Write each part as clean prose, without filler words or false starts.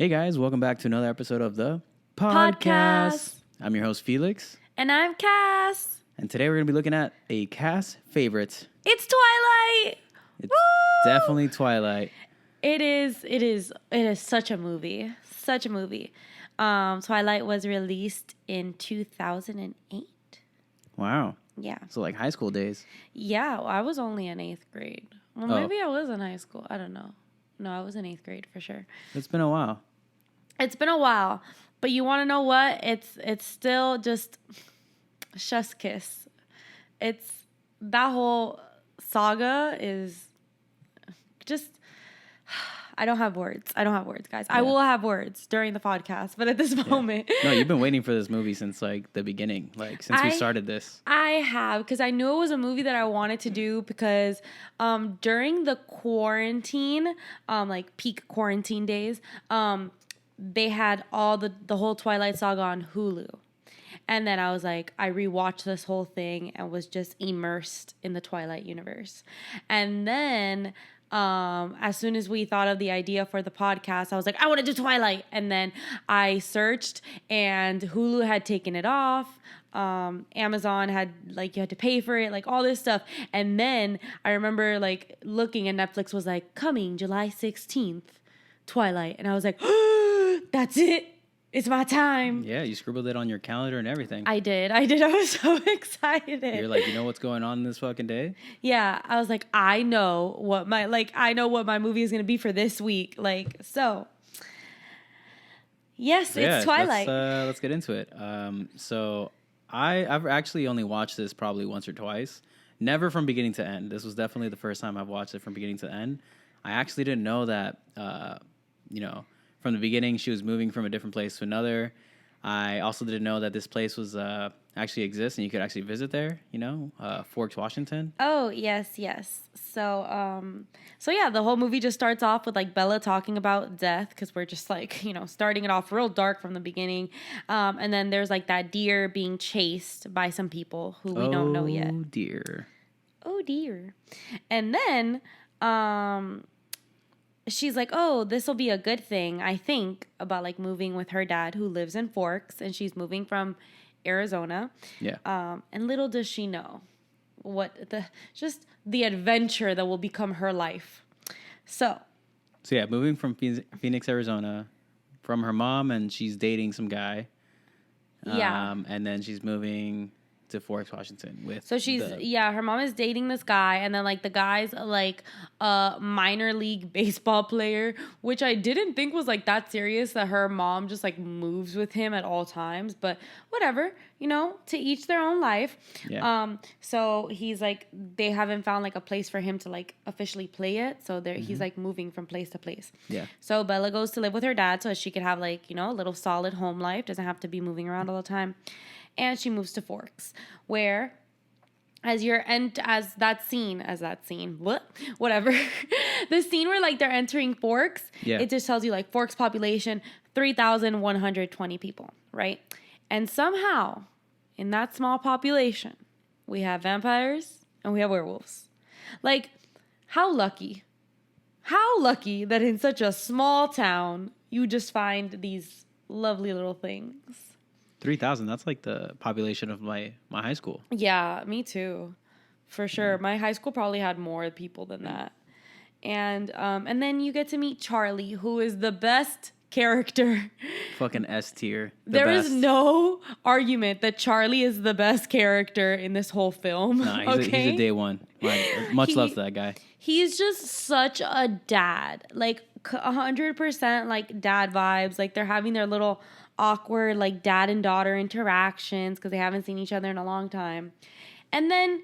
Hey guys, welcome back to another episode of the Podcast. I'm your host Felix, And I'm Cass. and today we're going to be looking at a Cass favorite. It's Twilight. It's Woo! definitely Twilight. It is such a movie. Such a movie. Twilight was released in 2008. Wow. Yeah. So like high school days. Yeah, I was only in 8th grade. Well, Oh. maybe I was in high school. I don't know. No, I was in 8th grade for sure. It's been a while. It's been a while, but you want to know what? It's still just chef's kiss. It's that whole saga is just I don't have words, guys. Yeah. I will have words during the podcast, but at this moment. No, you've been waiting for this movie since like the beginning, like since we started this. I have, because I knew it was a movie that I wanted to do because during the quarantine, like peak quarantine days, they had all the whole Twilight Saga on Hulu. And then I was like, I rewatched this whole thing and was just immersed in the Twilight universe. And then as soon as we thought of the idea for the podcast, I was like, I want to do Twilight. And then I searched and Hulu had taken it off. Amazon had, like, you had to pay for it, like all this stuff. And then I remember like looking and Netflix was like, coming July 16th, Twilight. And I was like, that's it. It's my time. Yeah, you scribbled it on your calendar and everything. I did. I was so excited. You're like, you know what's going on this fucking day? Yeah, I was like, I know what my movie is gonna be for this week. Like, so yes, it's Twilight. Let's get into it. So I've actually only watched this probably once or twice. Never from beginning to end. This was definitely the first time I've watched it from beginning to end. I actually didn't know that, from the beginning, she was moving from a different place to another. I also didn't know that this place was actually exists and you could actually visit there. Forks, Washington. Oh yes. So yeah, the whole movie just starts off with like Bella talking about death because we're just like starting it off real dark from the beginning, and then there's like that deer being chased by some people who we don't know yet. Oh dear, and then she's like, oh, this will be a good thing, I think, about like moving with her dad who lives in Forks, and she's moving from Arizona. Yeah. And little does she know what the adventure that will become her life. So yeah, moving from Phoenix, Arizona, from her mom, and she's dating some guy. Yeah. And then she's moving to Forks, Washington with. So her mom is dating this guy, and then like the guy's like a minor league baseball player, which I didn't think was like that serious that her mom just like moves with him at all times, but whatever, to each their own life. Yeah. So he's like, they haven't found like a place for him to like officially play it, so he's like moving from place to place. Yeah. So Bella goes to live with her dad so she could have like a little solid home life, doesn't have to be moving around all the time. And she moves to Forks, where the scene where like they're entering Forks, it just tells you like Forks population 3,120 people, right? And somehow in that small population, we have vampires and we have werewolves. Like, how lucky that in such a small town you just find these lovely little things. 3,000. That's like the population of my high school. Yeah, me too, for sure. My high school probably had more people than that. And then you get to meet Charlie, who is the best character. Fucking S tier. There is no argument that Charlie is the best character in this whole film. Nah, he's a day one. Much love to that guy. He's just such a dad, like 100% like dad vibes. Like they're having their little awkward like dad and daughter interactions because they haven't seen each other in a long time. And then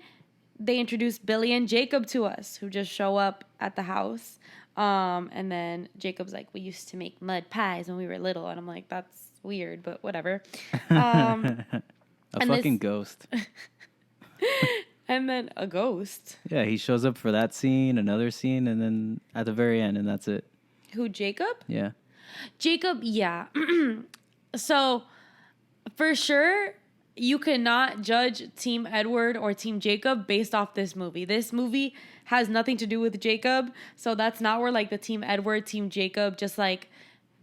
they introduce Billy and Jacob to us, who just show up at the house. And then Jacob's like, we used to make mud pies when we were little. And I'm like, that's weird, but whatever. Ghost. And then a ghost. Yeah, he shows up for that scene, another scene, and then at the very end, and that's it. Who, Jacob? Yeah. Jacob, yeah. So, for sure, you cannot judge Team Edward or Team Jacob based off this movie. This movie has nothing to do with Jacob, so that's not where, like, the Team Edward, Team Jacob just, like,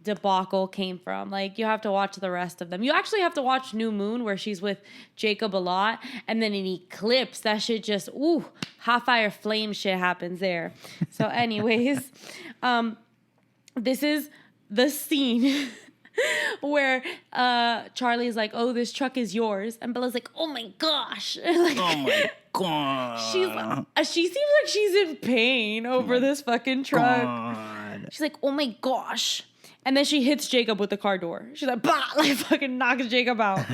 debacle came from. Like, you have to watch the rest of them. You actually have to watch New Moon, where she's with Jacob a lot, and then in Eclipse, that shit just hot fire flame shit happens there. So anyways, this is the scene where Charlie's like, oh, this truck is yours, and Bella's like, oh my gosh. Like, oh my god. She seems like she's in pain over this fucking truck. God. She's like, oh my gosh. And then she hits Jacob with the car door. She's like, bah! Like, fucking knocks Jacob out.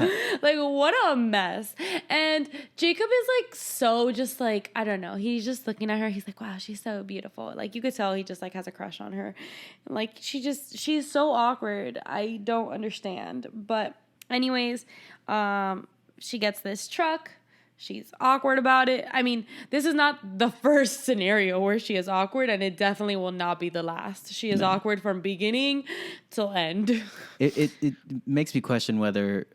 Like, what a mess. And Jacob is like, so just like, I don't know. He's just looking at her. He's like, wow, she's so beautiful. Like, you could tell he just like has a crush on her. Like, she's so awkward. I don't understand. But anyways, she gets this truck. She's awkward about it. I mean, this is not the first scenario where she is awkward, and it definitely will not be the last. She is awkward from beginning till end. It makes me question whether,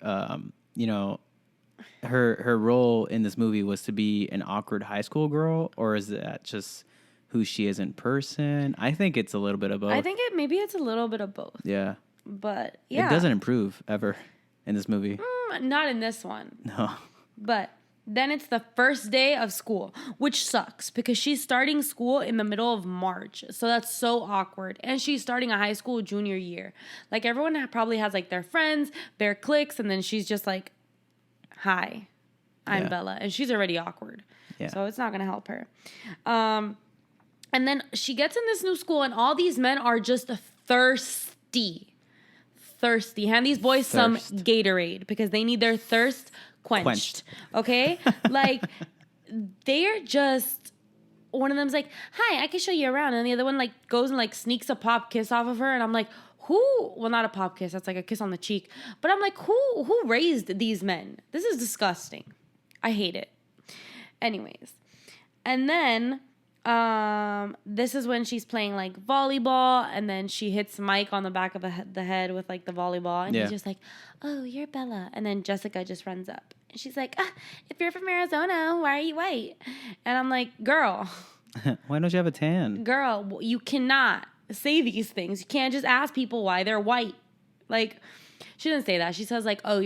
her role in this movie was to be an awkward high school girl, or is that just who she is in person? I think it's a little bit of both. I think maybe it's a little bit of both. Yeah. But yeah. It doesn't improve ever in this movie. Not in this one. No. But then it's the first day of school, which sucks because she's starting school in the middle of March. So that's so awkward. And she's starting a high school junior year. Like, everyone probably has like their friends, their cliques, and then she's just like, hi, I'm Bella. And she's already awkward. Yeah. So it's not going to help her. And then she gets in this new school, and all these men are just thirsty. Hand these boys some Gatorade because they need their thirst quenched. Okay? Like, they're just, one of them's like, hi, I can show you around. And the other one like goes and like sneaks a pop kiss off of her. And I'm like, well, not a pop kiss. That's like a kiss on the cheek. But I'm like, who raised these men? This is disgusting. I hate it. Anyways. And then this is when she's playing like volleyball, and then she hits Mike on the back of the head with like the volleyball, and he's just like, oh, you're Bella. And then Jessica just runs up, and she's like, if you're from Arizona, why are you white? And I'm like, girl. Why don't you have a tan? Girl, you cannot say these things. You can't just ask people why they're white. Like, she didn't say that. She says like, oh,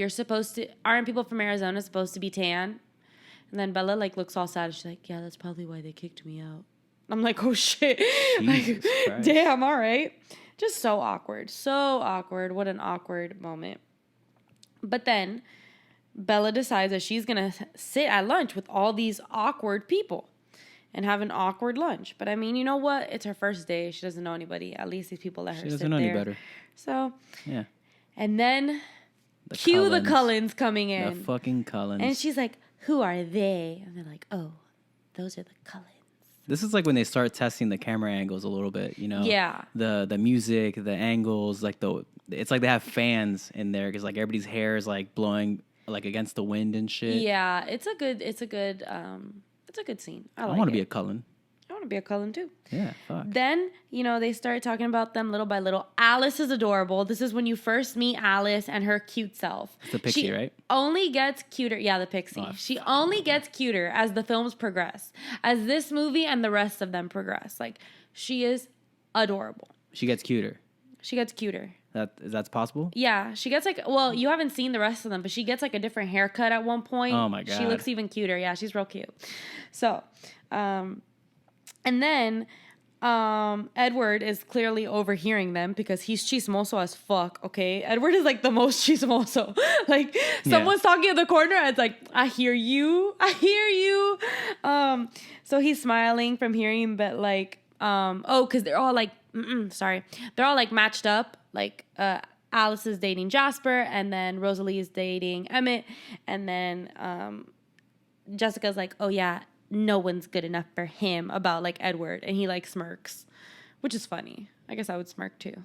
aren't people from Arizona supposed to be tan? And then Bella like looks all sad. She's like, yeah, that's probably why they kicked me out. I'm like, oh shit. Like, damn, all right. Just so awkward. So awkward. What an awkward moment. But then Bella decides that she's going to sit at lunch with all these awkward people and have an awkward lunch. But I mean, you know what? It's her first day. She doesn't know anybody. At least these people let her sit there. She doesn't know any better. So, yeah. And then cue the Cullens coming in. The fucking Cullens. And she's like, who are they? And they're like, oh, those are the Cullens. This is like when they start testing the camera angles a little bit, you know? Yeah. The music, the angles, like it's like they have fans in there because like everybody's hair is like blowing like against the wind and shit. Yeah, it's a good scene. I want to be a Cullen. I want to be a Cullen too. Yeah, fuck. Then, they start talking about them little by little. Alice is adorable. This is when you first meet Alice and her cute self. It's the pixie, right? Only gets cuter. Yeah, the pixie. She only gets cuter as the films progress. As this movie and the rest of them progress. Like, she is adorable. She gets cuter. That's possible? Yeah. She gets you haven't seen the rest of them, but she gets like a different haircut at one point. Oh my God. She looks even cuter. Yeah, she's real cute. So, and then Edward is clearly overhearing them because he's chismoso as fuck, okay? Edward is like the most chismoso. Like, someone's talking in the corner and it's like, I hear you. So he's smiling from hearing that, like, because they're all like, they're all like matched up. Like, Alice is dating Jasper, and then Rosalie is dating Emmett, and then Jessica's like, oh yeah, no one's good enough for him about like Edward, and he like smirks, which is funny. I guess I would smirk too,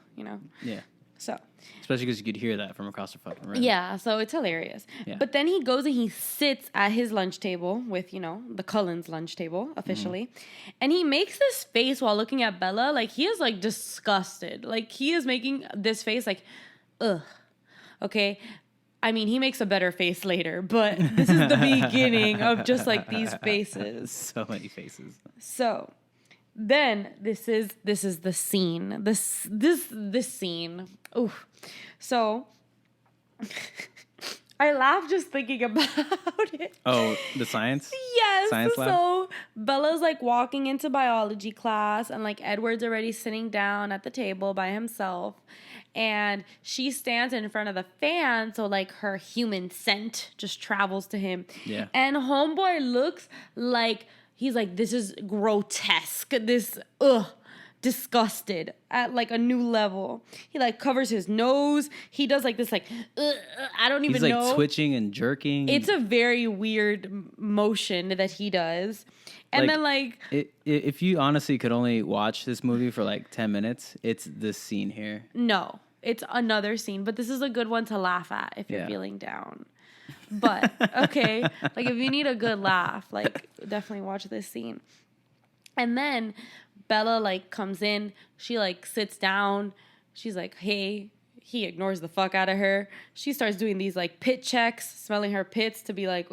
Yeah. So. Especially because you could hear that from across the fucking room. Yeah, so it's hilarious. Yeah. But then he goes and he sits at his lunch table with, the Cullens lunch table, officially. Mm-hmm. And he makes this face while looking at Bella. Like, he is, like, disgusted. Like, he is making this face like, ugh. Okay? I mean, he makes a better face later, but this is the beginning of just, like, these faces. So many faces. So, Then this is the scene. This scene. Ooh. So I laugh just thinking about it. Oh, the science? Yes. Science lab? So Bella's like walking into biology class and like Edward's already sitting down at the table by himself. And she stands in front of the fan, so like her human scent just travels to him. Yeah. And homeboy looks like he's like, this is grotesque. This disgusted at like a new level. He like covers his nose. He does like this like I don't even know. He's like twitching and jerking. It's a very weird motion that he does. And then like if you honestly could only watch this movie for like 10 minutes, it's this scene here. No, it's another scene, but this is a good one to laugh at if you're feeling down. But okay, like if you need a good laugh, like definitely watch this scene. And then Bella like comes in, she like sits down, she's like, hey, he ignores the fuck out of her. She starts doing these like pit checks, smelling her pits to be like,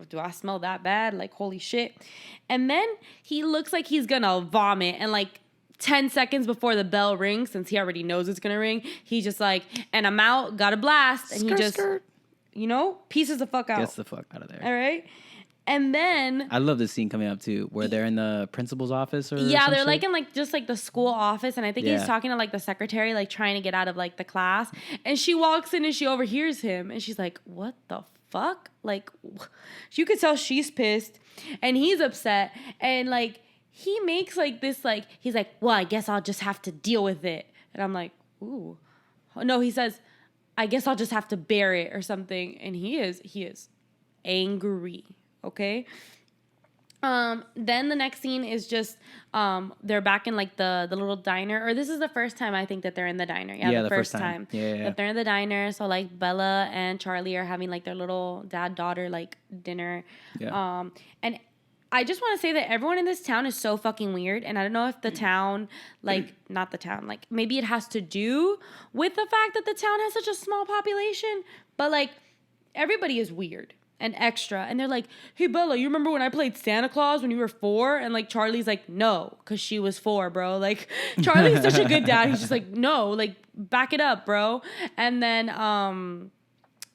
do I smell that bad? Like, holy shit. And then he looks like he's gonna vomit, and like 10 seconds before the bell rings, since he already knows it's gonna ring, he's just like, and I'm out, got a blast. And he just, you know, pieces the fuck out. Gets the fuck out of there. All right. And then I love this scene coming up too, where they're in the principal's office or yeah, they're shit. like in like just like the school office, and I think he's talking to like the secretary, like trying to get out of like the class. And she walks in and she overhears him, and she's like, "What the fuck?" Like, you could tell she's pissed, and he's upset, and like he makes like this like he's like, "Well, I guess I'll just have to deal with it," and I'm like, "Ooh, no," he says, "I guess I'll just have to bear it" or something, and he is angry. Okay. Then the next scene is just they're back in like the little diner, or this is the first time I think that they're in the diner. Yeah, the first time. Yeah. That they're in the diner. So like Bella and Charlie are having like their little dad-daughter like dinner. Yeah. And I just want to say that everyone in this town is so fucking weird, and I don't know if the town, like, not the town, like maybe it has to do with the fact that the town has such a small population, but like everybody is weird and extra. And they're like, hey, Bella, you remember when I played Santa Claus when you were 4? And like Charlie's like, no, because she was 4, bro. Like Charlie's such a good dad. He's just like, no, like back it up, bro. And then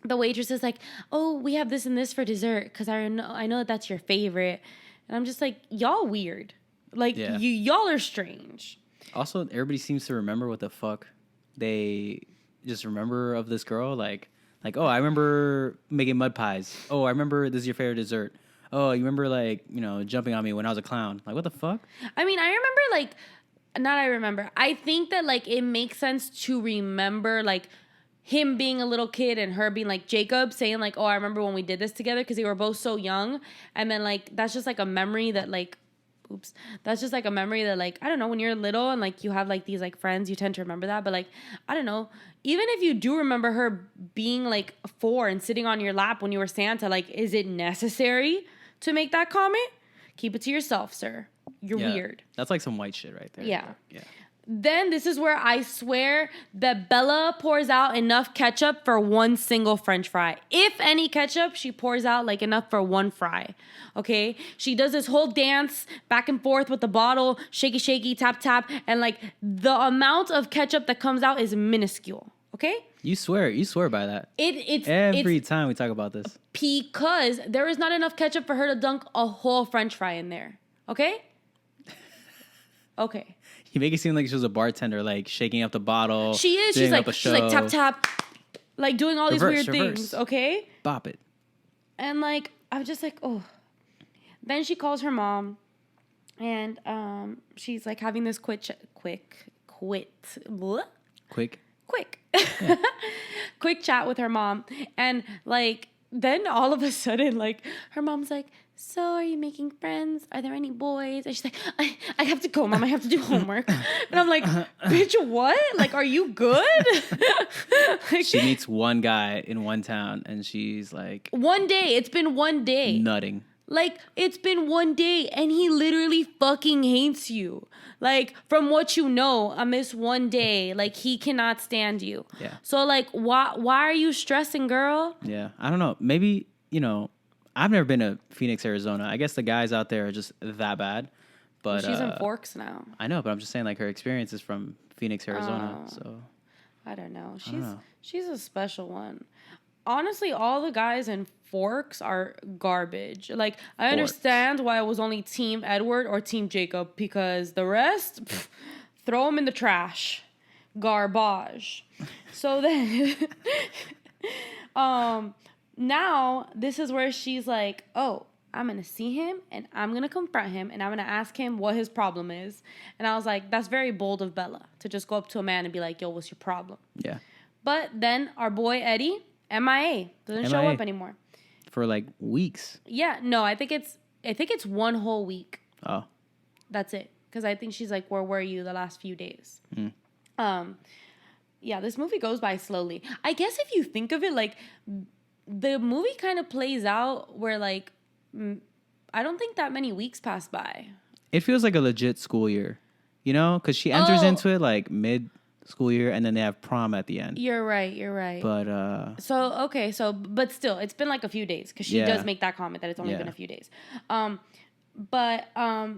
the waitress is like, oh, we have this and this for dessert because I know that that's your favorite. And I'm just like, y'all weird. Like y'all are strange. Also, everybody seems to remember what the fuck they just remember of this girl. Like, oh, I remember making mud pies. Oh, I remember this is your favorite dessert. Oh, you remember like, you know, jumping on me when I was a clown. Like, what the fuck? I mean, I think that like it makes sense to remember like him being a little kid and her being like Jacob saying like, oh, I remember when we did this together because they were both so young. And then like, that's just like a memory that like, that's just like a memory that like, I don't know, when you're little and like you have like these like friends, you tend to remember that. But like, I don't know, even if you do remember her being like 4 and sitting on your lap when you were Santa, like, is it necessary to make that comment? Keep it to yourself, sir. You're weird. That's like some white shit right there. Yeah. Then this is where I swear that Bella pours out enough ketchup for one single French fry. If any ketchup, she pours out like enough for one fry. Okay? She does this whole dance back and forth with the bottle, shaky, shaky, tap, tap. And like the amount of ketchup that comes out is minuscule. Okay? You swear by that. It's every time we talk about this. Because there is not enough ketchup for her to dunk a whole French fry in there. Okay? Okay. You make it seem like she was a bartender, like shaking up the bottle. She is. She's like tap tap, like doing all these weird things. Okay. Bop it. And like I'm just like, oh. Then she calls her mom, and she's like having this quick chat with her mom, and like then all of a sudden like her mom's like, so are you making friends? Are there any boys? And she's like, I have to go, Mom. I have to do homework. And I'm like, bitch, what? Like, are you good? Like, she meets one guy in one town, and she's like... One day. It's been one day. Nutting. Like, it's been one day, and he literally fucking hates you. Like, from what you know, on this one day, like, he cannot stand you. Yeah. So, like, why are you stressing, girl? Yeah. I don't know. Maybe, you know... I've never been to Phoenix, Arizona. I guess the guys out there are just that bad. But she's in Forks now. I know, but I'm just saying, like, her experience is from Phoenix, Arizona. So I don't know. know. She's a special one. Honestly, all the guys in Forks are garbage. Like, I understand why it was only Team Edward or Team Jacob, because the rest, throw them in the trash. Garbage. So then, now this is where she's like, oh, I'm going to see him and I'm going to confront him and I'm going to ask him what his problem is. And I was like, that's very bold of Bella to just go up to a man and be like, yo, what's your problem? Yeah. But then our boy Eddie, MIA, doesn't show up anymore. For like weeks. Yeah, no, I think it's one whole week. Oh. That's it. Because I think she's like, where were you the last few days? Yeah, this movie goes by slowly. I guess if you think of it, like, the movie kind of plays out where, like, I don't think that many weeks pass by. It feels like a legit school year, you know? Because she enters into it, like, mid-school year, and then they have prom at the end. You're right. But, but still, it's been, like, a few days. Because she does make that comment that it's only been a few days. But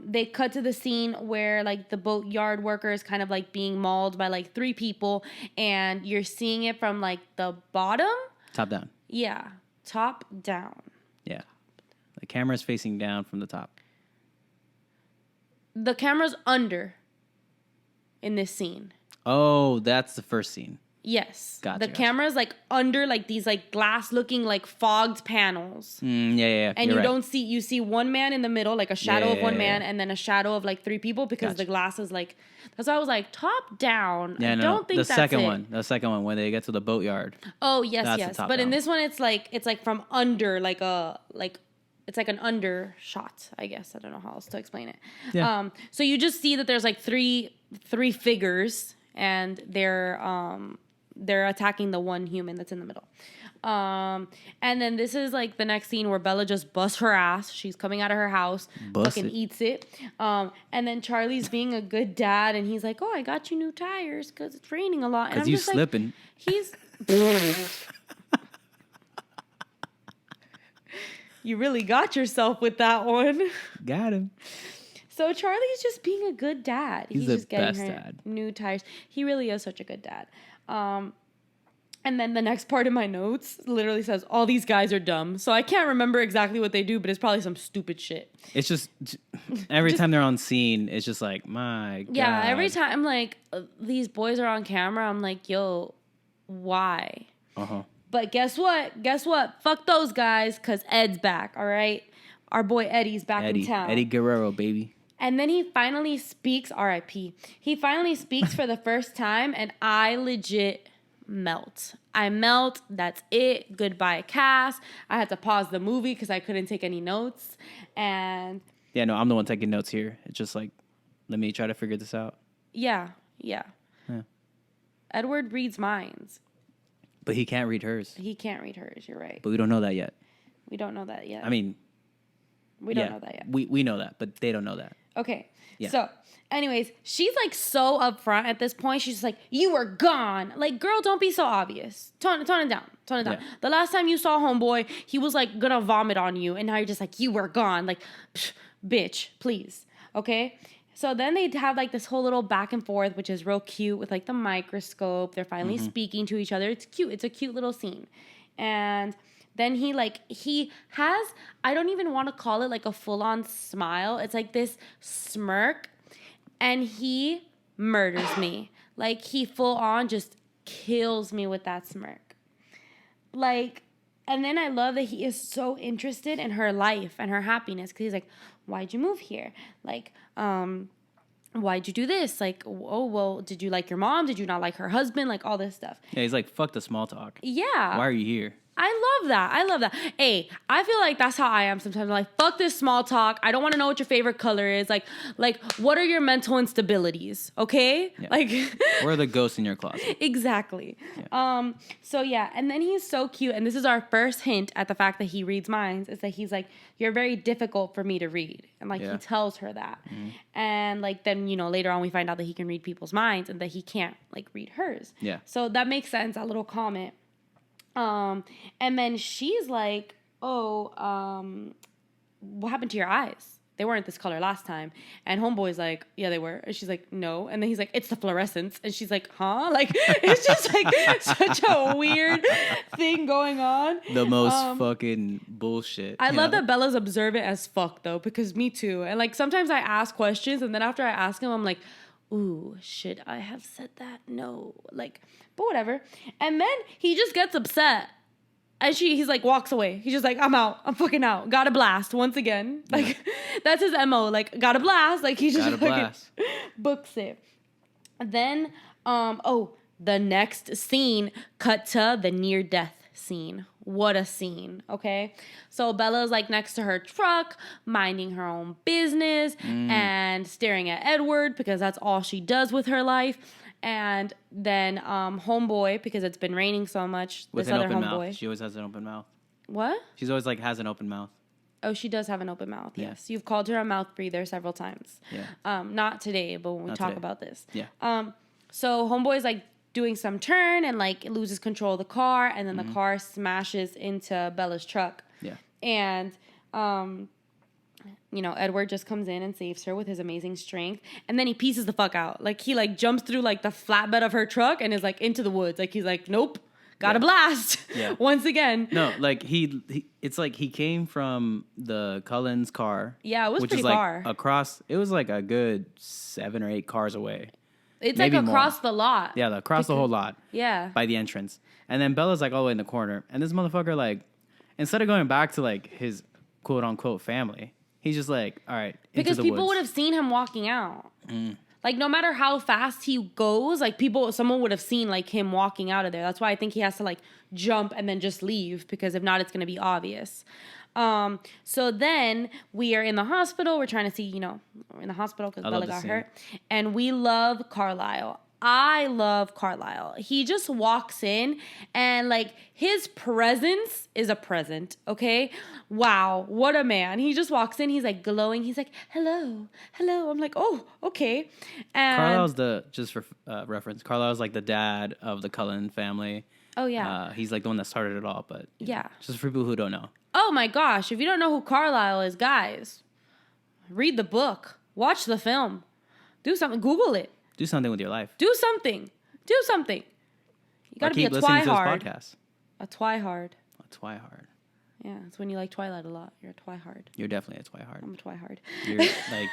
they cut to the scene where, like, the boatyard worker is kind of, like, being mauled by, like, 3 people. And you're seeing it from, like, the bottom. Top down. Yeah. Top down. Yeah. The camera's facing down from the top. The camera's under in this scene. Oh, that's the first scene. Yes. Gotcha. The camera's, like, under, like, these, like, glass-looking, like, fogged panels. Yeah. And you see one man in the middle, like, a shadow of one man, and then a shadow of, like, 3 people, because the glass is, like... That's why I was like, top down. Yeah, I don't think the that's second it. one. The second one, when they get to the boatyard. Oh, yes. But in down. this one, it's like from under, like a... like it's like an under shot, I guess. I don't know how else to explain it. Yeah. So you just see that there's, like, three figures, and they're attacking the one human that's in the middle. And then this is, like, the next scene where Bella just busts her ass. She's coming out of her house, eats it. And then Charlie's being a good dad, and he's like, oh, I got you new tires because it's raining a lot. Because you slipping. You really got yourself with that one. Got him. So Charlie's just being a good dad. He's just the getting best her dad. new tires. He really is such a good dad. And then the next part of my notes literally says, all these guys are dumb. So I can't remember exactly what they do, but it's probably some stupid shit. It's just, every time they're on scene, it's just like, my God. Yeah, every time, like, these boys are on camera, I'm like, yo, why? Uh-huh. But guess what? Fuck those guys, because Ed's back, all right? Our boy Eddie's back in town. Eddie Guerrero, baby. And then he finally speaks, R.I.P. He finally speaks for the first time, and I legit melt. That's it. Goodbye, cast. I had to pause the movie because I couldn't take any notes. And yeah, no, I'm the one taking notes here. It's just like, let me try to figure this out. Yeah. Edward reads minds. But he can't read hers. You're right. But we don't know that yet. We don't know that yet. I mean, we don't know that yet. We know that, but they don't know that. Okay. Yeah. So, anyways, she's, like, so upfront at this point. She's just like, you were gone. Like, girl, don't be so obvious. Tone it down. Yeah. The last time you saw homeboy, he was, like, gonna vomit on you. And now you're just like, you were gone. Like, bitch, please. Okay? So then they have, like, this whole little back and forth, which is real cute with, like, the microscope. They're finally speaking to each other. It's cute. It's a cute little scene. And then he has, I don't even want to call it, like, a full-on smile. It's, like, this smirk. And he murders me. Like, he full-on just kills me with that smirk. Like, and then I love that he is so interested in her life and her happiness. Because he's like, why'd you move here? Like, why'd you do this? Like, oh, well, did you like your mom? Did you not like her husband? Like, all this stuff. Yeah, he's like, fuck the small talk. Yeah. Why are you here? I love that. Hey, I feel like that's how I am sometimes. I'm like, fuck this small talk. I don't want to know what your favorite color is. Like, what are your mental instabilities? Okay? Yeah. Like, where are the ghosts in your closet? Exactly. Yeah. So yeah, and then he's so cute, and this is our first hint at the fact that he reads minds, is that he's like, you're very difficult for me to read. And like, he tells her that. Mm-hmm. And like, then, later on we find out that he can read people's minds and that he can't like read hers. Yeah. So that makes sense, that little comment. And then she's like, what happened to your eyes? they weren't this color last time. And homeboy's like, yeah, they were. And she's like, no. And then he's like, it's the fluorescence. And she's like, huh? Like, it's just like such a weird thing going on. The most fucking bullshit. I love that Bella's observant as fuck though, because me too. And like sometimes I ask questions and then after I ask him, I'm like, ooh, should I have said that? No. Like, but whatever. And then he just gets upset. And he's like, walks away. He's just like, I'm out. I'm fucking out. Got a blast once again. Like, that's his MO. Like, got a blast. Like, he just books it. Then, the next scene, cut to the near-death scene. What a scene, okay? So Bella's like next to her truck, minding her own business and staring at Edward because that's all she does with her life. And then homeboy, because it's been raining so much, with this an other open homeboy. Mouth. She always has an open mouth. What? She's always like has an open mouth. Oh, she does have an open mouth. Yeah. Yes, you've called her a mouth breather several times. Yeah. Not today, but when we talk about this. Yeah. So homeboy's like doing some turn and like loses control of the car, and then the car smashes into Bella's truck. Yeah. And Edward just comes in and saves her with his amazing strength, and then he pieces the fuck out. Like he like jumps through like the flatbed of her truck and is like into the woods. Like he's like, nope. Got a blast. Yeah. Once again. No, like he it's like he came from the Cullen's car. Yeah, it was pretty far. Like across, it was like a good 7 or 8 cars away. It's maybe like across the lot. Yeah, across the whole lot. Yeah. By the entrance. And then Bella's like all the way in the corner. And this motherfucker, like, instead of going back to like his quote unquote family, he's just like, all right, because people would have seen him walking out. Like, no matter how fast he goes, like, someone would have seen, like, him walking out of there. That's why I think he has to, like, jump and then just leave, because if not, it's going to be obvious. So then we are in the hospital. We're trying to see, we're in the hospital because Bella got hurt. And we love Carlisle. I love Carlisle. He just walks in and like his presence is a present, okay? Wow, what a man. He just walks in, he's like glowing. He's like, hello. I'm like, oh, okay. And Carlisle's just for reference, Carlisle's like the dad of the Cullen family. Oh, yeah. He's like the one that started it all, but yeah. Just for people who don't know. Oh my gosh, if you don't know who Carlisle is, guys, read the book, watch the film, do something, Google it. Do something with your life. Do something. You gotta be a twihard. A twihard. A twihard. Yeah, it's when you like Twilight a lot. You're a twihard. You're definitely a twihard. I'm a twihard. You're like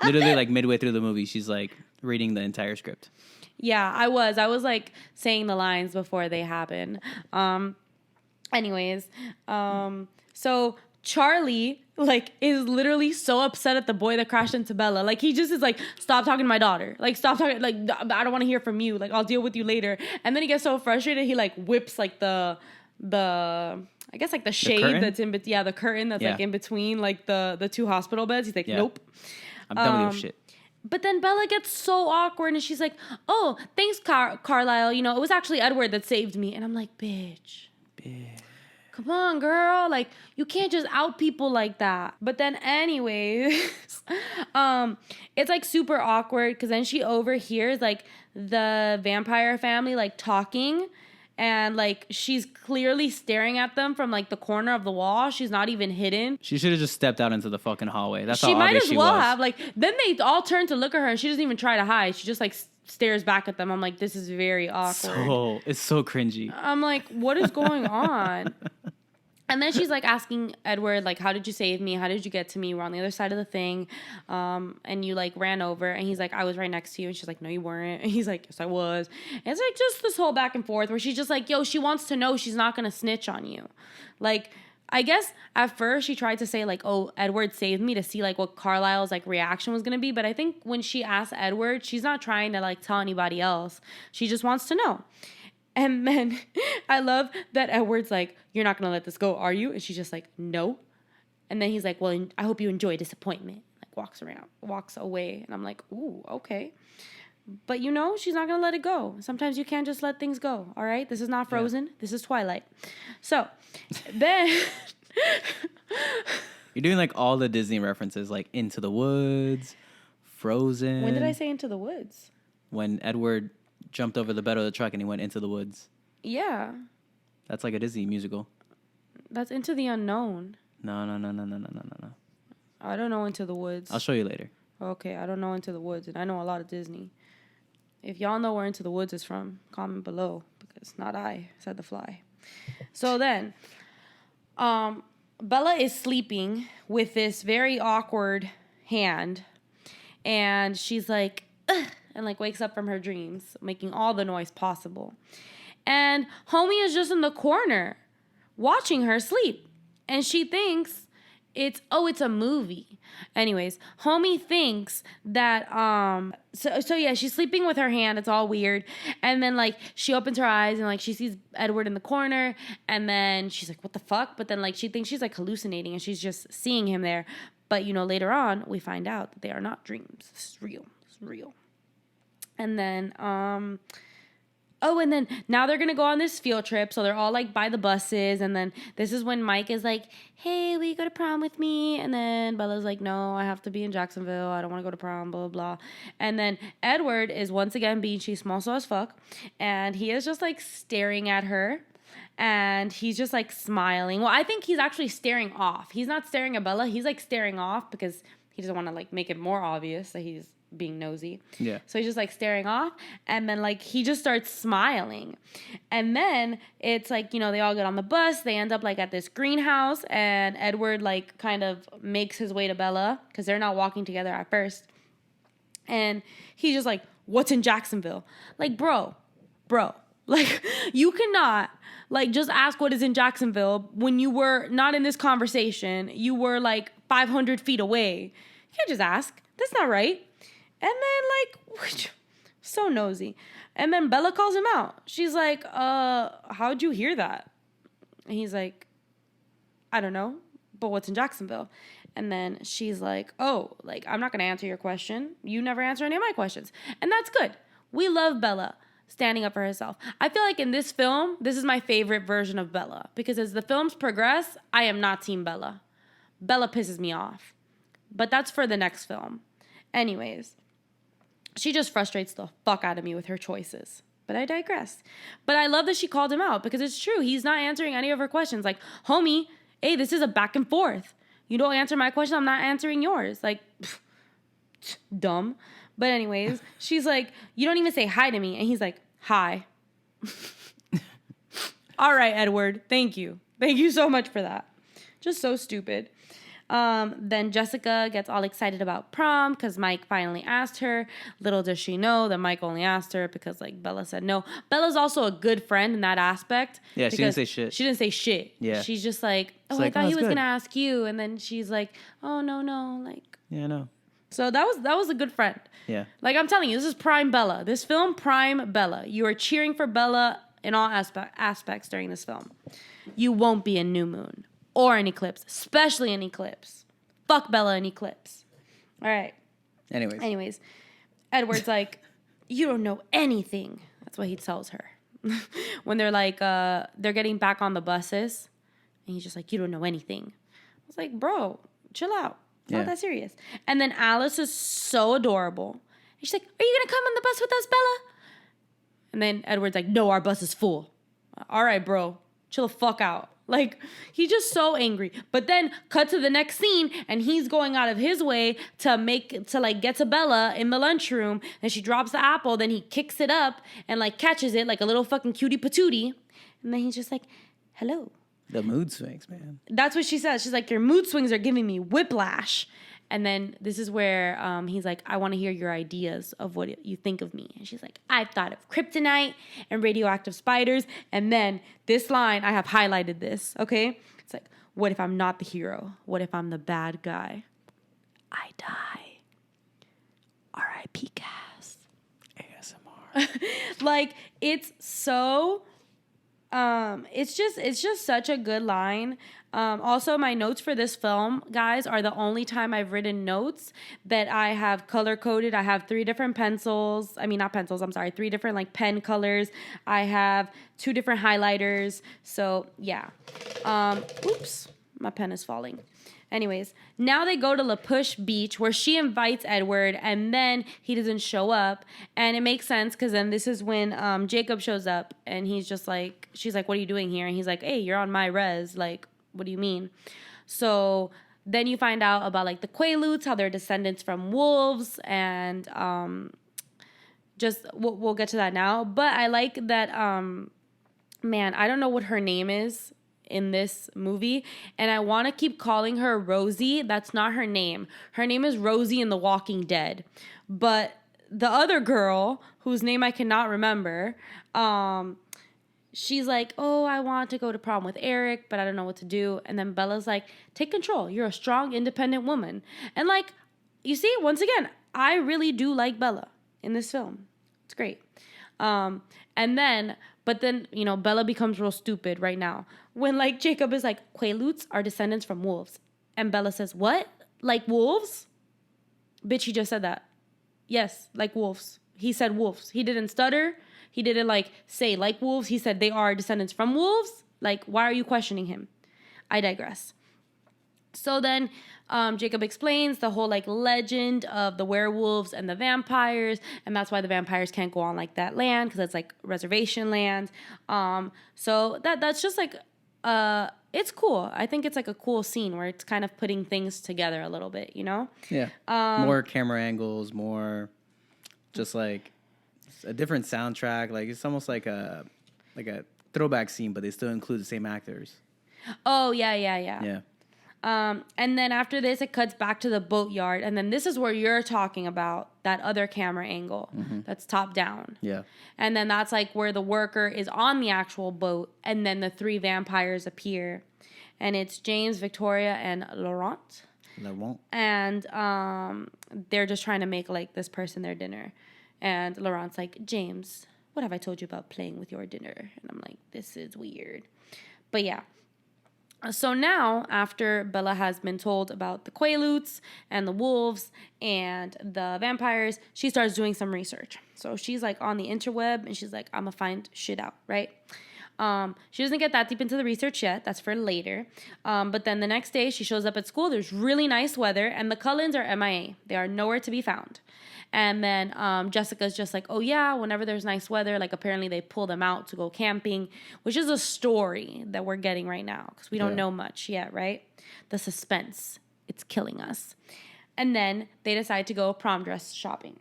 literally like midway through the movie, she's like reading the entire script. Yeah, I was like saying the lines before they happen. Anyways, so Charlie like is literally so upset at the boy that crashed into Bella. Like he just is like, stop talking to my daughter. Like stop talking. Like I don't want to hear from you. Like I'll deal with you later. And then he gets so frustrated he like whips like the I guess like the shade that's in between. Yeah, the curtain that's like in between like the 2 hospital beds. He's like, nope. I'm done with your shit. But then Bella gets so awkward and she's like, oh, thanks, Carlisle. It was actually Edward that saved me. And I'm like, bitch. Come on, girl. Like, you can't just out people like that. But then anyways, it's like super awkward because then she overhears like the vampire family like talking. And like she's clearly staring at them from like the corner of the wall. She's not even hidden. She should have just stepped out into the fucking hallway. That's she how might obvious as she well was. have. Like then they all turn to look at her and she doesn't even try to hide. She just like stares back at them. I'm like, this is very awkward. It's so cringy. I'm like, what is going on? And then she's like asking Edward, like, how did you save me? How did you get to me? We're on the other side of the thing. And you like ran over. And he's like, I was right next to you. And she's like, no, you weren't. And he's like, yes, I was. And it's like just this whole back and forth where she's just like, yo, she wants to know she's not going to snitch on you. Like, I guess at first she tried to say like, oh, Edward saved me to see like what Carlisle's like reaction was going to be. But I think when she asked Edward, she's not trying to like tell anybody else. She just wants to know. And then I love that Edward's like, you're not going to let this go, are you? And she's just like, no. And then he's like, well, I hope you enjoy disappointment. Like walks away. And I'm like, ooh, okay. But she's not going to let it go. Sometimes you can't just let things go. All right. This is not Frozen. Yeah. This is Twilight. So then. You're doing like all the Disney references, like Into the Woods, Frozen. When did I say Into the Woods? When Edward jumped over the bed of the truck and he went into the woods. Yeah. That's like a Disney musical. That's Into the Unknown. No. I don't know Into the Woods. I'll show you later. Okay, I don't know Into the Woods, and I know a lot of Disney. If y'all know where Into the Woods is from, comment below, because not I, said the fly. So then, Bella is sleeping with this very awkward hand, and she's like, ugh, and like wakes up from her dreams, making all the noise possible. And homie is just in the corner watching her sleep, and she thinks it's a movie. Anyways, homie thinks that so yeah, she's sleeping with her hand. It's all weird. And then like she opens her eyes and like she sees Edward in the corner, and then she's like, what the fuck? But then like she thinks she's like hallucinating and she's just seeing him there. But you know, later on we find out that they are not dreams. This is real. It's real. And then and then now they're going to go on this field trip. So they're all like by the buses. And then this is when Mike is like, hey, will you go to prom with me? And then Bella's like, no, I have to be in Jacksonville. I don't want to go to prom, blah, blah, blah. And then Edward is once again being she's small so as fuck. And he is just like staring at her. And he's just like smiling. Well, I think he's actually staring off. He's not staring at Bella. He's like staring off because he doesn't want to like make it more obvious that he's being nosy. Yeah. So he's just like staring off, and then like he just starts smiling. And then it's like, you know, they all get on the bus, they end up like at this greenhouse, and Edward like kind of makes his way to Bella because they're not walking together at first. And he's just like, what's in Jacksonville? Like, bro, like you cannot like just ask what is in Jacksonville when you were not in this conversation. You were like 500 feet away. You can't just ask. That's not right. And then, like, so nosy. And then Bella calls him out. She's like, how'd you hear that? And he's like, I don't know, but what's in Jacksonville? And then she's like, oh, like, I'm not going to answer your question. You never answer any of my questions. And that's good. We love Bella standing up for herself. I feel like in this film, this is my favorite version of Bella. Because as the films progress, I am not Team Bella. Bella pisses me off. But that's for the next film. Anyways. She just frustrates the fuck out of me with her choices. But I digress. But I love that she called him out because it's true. He's not answering any of her questions. Like, homie, hey, this is a back and forth. You don't answer my question, I'm not answering yours. Like, dumb. But anyways, she's like, you don't even say hi to me. And he's like, hi. All right, Edward. Thank you. Thank you so much for that. Just so stupid. Then Jessica gets all excited about prom because Mike finally asked her. Little does she know that Mike only asked her because like Bella said no. Bella's also a good friend in that aspect. Yeah, she didn't say shit. She didn't say shit. Yeah. She's just like, oh, like, I thought he was good. gonna ask you, and then she's like, oh no, like. Yeah, no. So that was a good friend. Yeah. Like I'm telling you, this is prime Bella. This film, prime Bella. You are cheering for Bella in all aspects during this film. You won't be in New Moon. Or an eclipse, especially an eclipse. Fuck Bella in eclipse. All right. Anyways, Edward's like, you don't know anything. That's what he tells her. When they're like, they're getting back on the buses. And he's just like, you don't know anything. I was like, bro, chill out. It's not that serious. And then Alice is so adorable. And she's like, are you going to come on the bus with us, Bella? And then Edward's like, no, our bus is full. All right, bro. Chill the fuck out. Like, he's just so angry. But then cut to the next scene, and he's going out of his way to get to Bella in the lunchroom, and she drops the apple, then he kicks it up and like catches it like a little fucking cutie patootie. And then he's just like, hello. The mood swings, man. That's what she says. She's like, your mood swings are giving me whiplash. And then this is where he's like, I want to hear your ideas of what you think of me. And she's like, I've thought of kryptonite and radioactive spiders. And then this line, I have highlighted this, okay? It's like, what if I'm not the hero? What if I'm the bad guy? I die. R.I.P. Cass. ASMR. Like, it's so... it's just such a good line. Also, my notes for this film, guys, are the only time I've written notes that I have color-coded. I have 3 different pencils. I mean, not pencils, I'm sorry. 3 different, like, pen colors. I have 2 different highlighters. So, yeah. Oops. My pen is falling. Anyways, now they go to La Push Beach where she invites Edward and then he doesn't show up. And it makes sense because then this is when Jacob shows up and he's just like, she's like, what are you doing here? And he's like, hey, you're on my res. Like, what do you mean? So then you find out about like the Quaaludes, how they're descendants from wolves, and just we'll get to that now. But I like that. Man, I don't know what her name is in this movie, and I want to keep calling her Rosie. That's not her name. Her name is Rosie in The Walking Dead. But the other girl, whose name I cannot remember, she's like, oh, I want to go to prom with Eric, but I don't know what to do. And then Bella's like, take control. You're a strong, independent woman. And like, you see, once again, I really do like Bella in this film. It's great. But then, you know, Bella becomes real stupid right now. When, like, Jacob is like, Quaaludes are descendants from wolves. And Bella says, what? Like wolves? Bitch, he just said that. Yes, like wolves. He said wolves. He didn't stutter. He didn't, like, say like wolves. He said they are descendants from wolves. Like, why are you questioning him? I digress. So then Jacob explains the whole like legend of the werewolves and the vampires, and that's why the vampires can't go on like that land because it's like reservation land. So that's just like it's cool. I think it's like a cool scene where it's kind of putting things together a little bit, you know? Yeah. More camera angles, more just like a different soundtrack. Like it's almost like a throwback scene, but they still include the same actors. Oh yeah. And then after this, it cuts back to the boatyard. And then this is where you're talking about that other camera angle that's top down. Yeah. And then that's like where the worker is on the actual boat. And then the three vampires appear. And it's James, Victoria, and Laurent. And they're just trying to make like this person their dinner. And Laurent's like, James, what have I told you about playing with your dinner? And I'm like, this is weird. But yeah. So now, after Bella has been told about the Quaaludes and the wolves and the vampires, she starts doing some research. So she's like on the interweb and she's like, I'm gonna find shit out, right? She doesn't get that deep into the research yet. That's for later. But then the next day, she shows up at school. There's really nice weather and the Cullens are MIA. They are nowhere to be found. And then Jessica's just like, oh, yeah, whenever there's nice weather, like apparently they pull them out to go camping, which is a story that we're getting right now because we don't know much yet, right? The suspense, it's killing us. And then they decide to go prom dress shopping.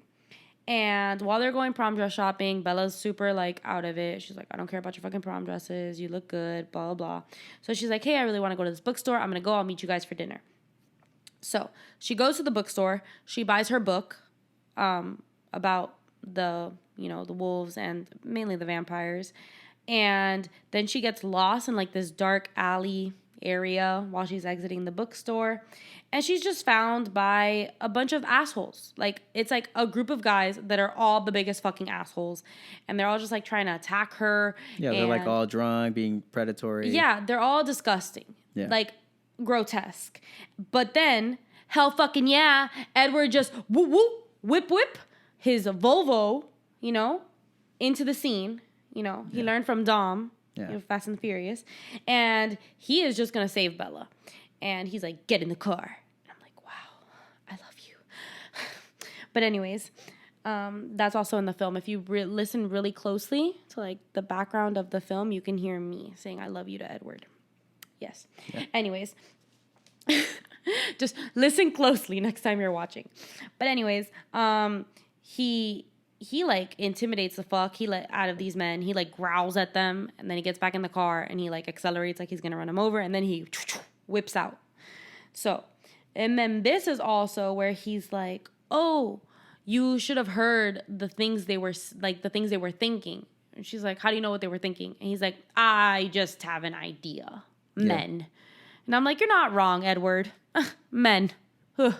And while they're going prom dress shopping, Bella's super, like, out of it. She's like, I don't care about your fucking prom dresses. You look good, blah, blah, blah. So she's like, hey, I really want to go to this bookstore. I'm going to go. I'll meet you guys for dinner. So she goes to the bookstore. She buys her book about the wolves and mainly the vampires. And then she gets lost in, like, this dark alley area while she's exiting the bookstore. And she's just found by a bunch of assholes. Like, it's like a group of guys that are all the biggest fucking assholes. And they're all just, like, trying to attack her. Yeah, they're, like, all drunk, being predatory. Yeah, they're all disgusting. Yeah. Like, grotesque. But then, hell fucking yeah, Edward just whoop whoop, whip whip his Volvo, into the scene. He learned from Dom, Fast and the Furious. And he is just going to save Bella. And he's like, get in the car. And I'm like, wow, I love you. But anyways, that's also in the film. If you listen really closely to, like, the background of the film, you can hear me saying I love you to Edward. Yes. Yeah. Anyways, just listen closely next time you're watching. But anyways, he like intimidates the fuck out of these men. He like growls at them, and then he gets back in the car and he like accelerates like he's gonna run him over, and then he whips out. So, and then this is also where he's like, oh, you should have heard the things they were thinking. And she's like, how do you know what they were thinking? And he's like, I just have an idea. Men. And I'm like, you're not wrong, Edward. Men. I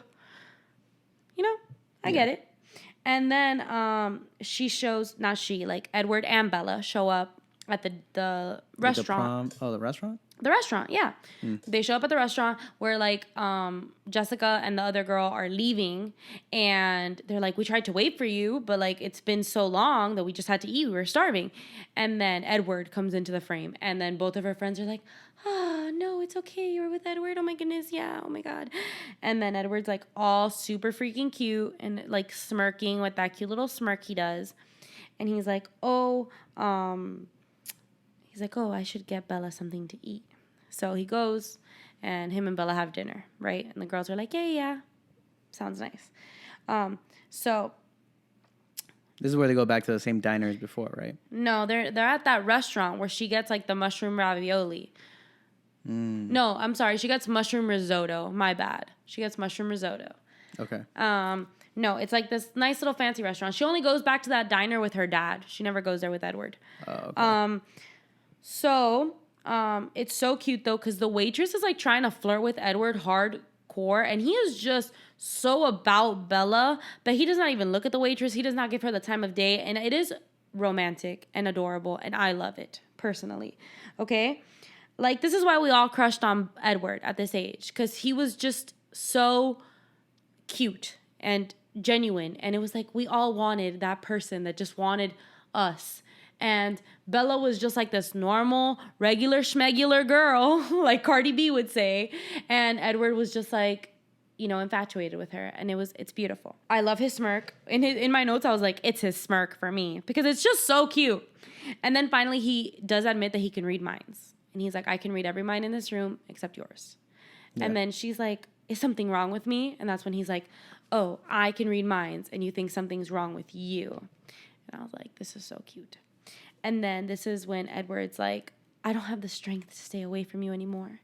get it. And then Edward and Bella show up at the restaurant. The restaurant? The restaurant, yeah. They show up at the restaurant where, like, Jessica and the other girl are leaving. And they're like, we tried to wait for you, but, like, it's been so long that we just had to eat. We were starving. And then Edward comes into the frame. And then both of her friends are like, no, it's okay. You're with Edward. Oh, my goodness. Yeah. Oh, my God. And then Edward's, like, all super freaking cute and, like, smirking with that cute little smirk he does. And he's like, I should get Bella something to eat. So he goes, and him and Bella have dinner, right? And the girls are like, yeah, sounds nice. So This is where they go back to the same diner as before, right? no, they're at that restaurant where she gets like the mushroom ravioli. No, I'm sorry, she gets mushroom risotto. My bad. She gets mushroom risotto. Okay. No, it's like this nice little fancy restaurant. She only goes back to that diner with her dad. She never goes there with Edward. Okay. It's so cute though, because the waitress is like trying to flirt with Edward hardcore, and he is just so about Bella that he does not even look at the waitress. He does not give her the time of day, and it is romantic and adorable, and I love it personally. Okay, like this is why we all crushed on Edward at this age, because he was just so cute and genuine, and it was like we all wanted that person that just wanted us. And Bella was just like this normal, regular schmegular girl, like Cardi B would say. And Edward was just like, infatuated with her. And it's beautiful. I love his smirk. In my notes, I was like, it's his smirk for me because it's just so cute. And then finally, he does admit that he can read minds. And he's like, I can read every mind in this room except yours. Yeah. And then she's like, is something wrong with me? And that's when he's like, oh, I can read minds and you think something's wrong with you. And I was like, this is so cute. And then this is when Edward's like, I don't have the strength to stay away from you anymore.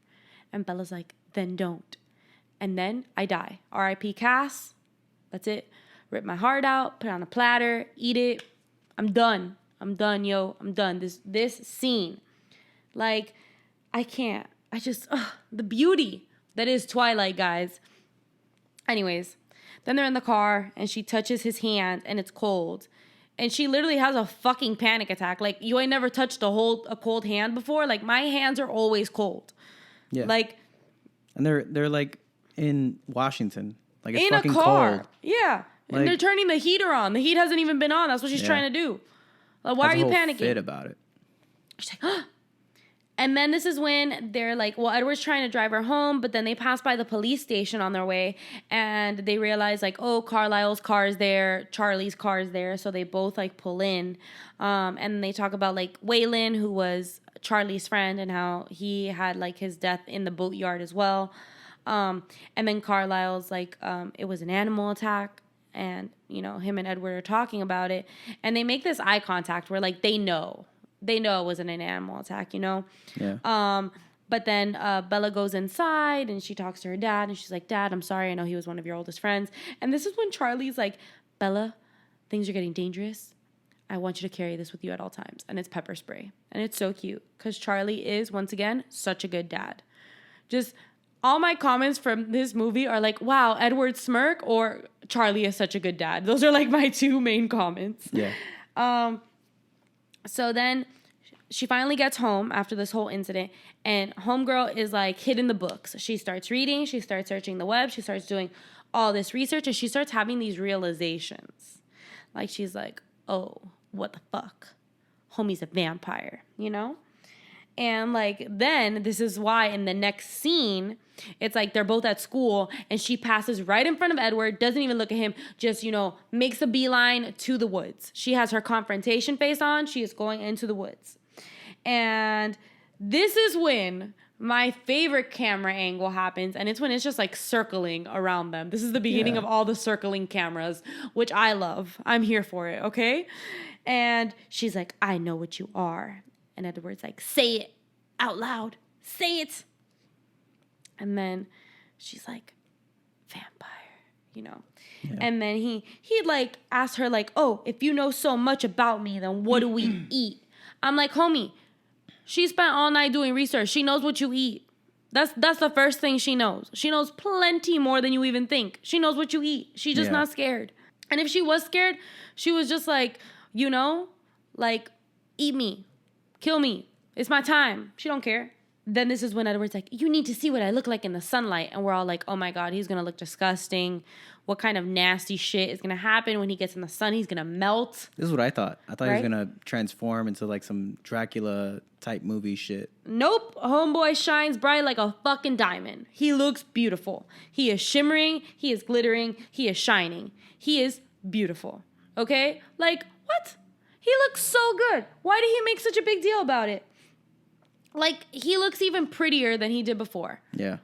And Bella's like, then don't. And then I die. R.I.P. Cass. That's it. Rip my heart out, put it on a platter, eat it. I'm done. I'm done, yo. I'm done. This scene. Like, I can't. The beauty that is Twilight, guys. Anyways, then they're in the car and she touches his hand and it's cold. And she literally has a fucking panic attack. Like, you ain't never touched a cold hand before. Like, my hands are always cold. Yeah. Like, and they're like in Washington. Like, it's in fucking a car. cold. Yeah. Like, and they're turning the heater on. The heat hasn't even been on. That's what she's trying to do. Like, why are you panicking? Fit about it. She's like, And then this is when they're like, well, Edward's trying to drive her home, but then they pass by the police station on their way and they realize like, oh, Carlisle's car is there, Charlie's car is there. So they both like pull in. And they talk about like Waylon, who was Charlie's friend, and how he had like his death in the boatyard as well. And then Carlisle's like, it was an animal attack. And, him and Edward are talking about it. And they make this eye contact where like they know it wasn't an animal attack, Yeah. But then Bella goes inside and she talks to her dad and she's like, Dad, I'm sorry. I know he was one of your oldest friends. And this is when Charlie's like, Bella, things are getting dangerous. I want you to carry this with you at all times. And it's pepper spray. And it's so cute because Charlie is, once again, such a good dad. Just all my comments from this movie are like, wow, Edward smirk or Charlie is such a good dad. Those are like my two main comments. Yeah. So then she finally gets home after this whole incident, and homegirl is like hidden the books. She starts reading, she starts searching the web, she starts doing all this research, and she starts having these realizations. Like she's like, oh, what the fuck? Homie's a vampire, And like then this is why in the next scene, it's like they're both at school and she passes right in front of Edward, doesn't even look at him, just, makes a beeline to the woods. She has her confrontation face on. She is going into the woods. And this is when my favorite camera angle happens. And it's when it's just like circling around them. This is the beginning of all the circling cameras, which I love. I'm here for it. Okay. And she's like, I know what you are. And Edward's like, say it out loud. Say it. And then she's like, vampire, Yeah. And then he'd like ask her like, oh, if you know so much about me, then what do we eat? I'm like, homie, she spent all night doing research. She knows what you eat. That's the first thing she knows. She knows plenty more than you even think. She knows what you eat. She's just not scared. And if she was scared, she was just like, like, eat me. Kill me. It's my time. She don't care. Then this is when Edward's like, you need to see what I look like in the sunlight. And we're all like, oh my God, he's going to look disgusting. What kind of nasty shit is going to happen when he gets in the sun? He's going to melt. This is what I thought. I thought he was going to transform into like some Dracula type movie shit. Nope. Homeboy shines bright like a fucking diamond. He looks beautiful. He is shimmering. He is glittering. He is shining. He is beautiful. Okay? Like, what? He looks so good. Why did he make such a big deal about it? like, he looks even prettier than he did before. Yeah.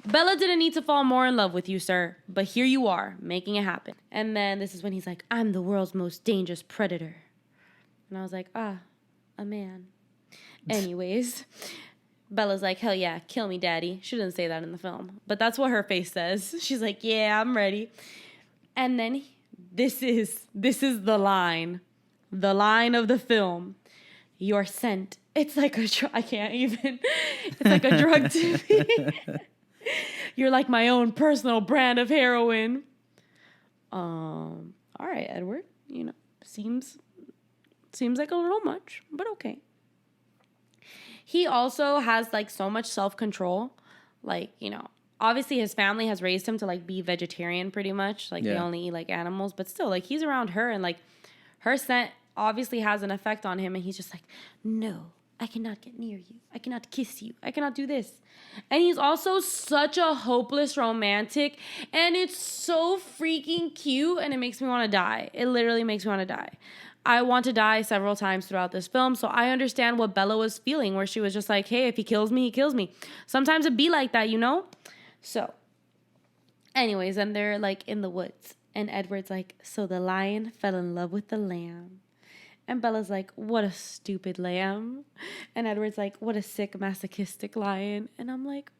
Bella didn't need to fall more in love with you, sir, but here you are, making it happen. And then this is when he's like, I'm the world's most dangerous predator. And I was like, a man. Anyways, Bella's like, hell yeah, kill me, daddy. She didn't say that in the film, but that's what her face says. She's like, yeah, I'm ready. And then this is the line of the film. You're sent. It's like I can't even. It's like a drug to me. You're like my own personal brand of heroin. All right, Edward. You know, seems like a little much, but okay. He also has like so much self-control. Like, you know, obviously his family has raised him to like be vegetarian pretty much. Like they only eat like animals, but still like he's around her and like her scent obviously has an effect on him and he's just like, no, I cannot get near you. I cannot kiss you. I cannot do this. And he's also such a hopeless romantic and it's so freaking cute and it makes me want to die. It literally makes me want to die. I want to die several times throughout this film, so I understand what Bella was feeling where she was just like, hey, if he kills me, he kills me. Sometimes it be like that, you know? So, anyways, and they're like in the woods and Edward's like, so the lion fell in love with the lamb. And Bella's like, what a stupid lamb. And Edward's like, what a sick, masochistic lion. And I'm like,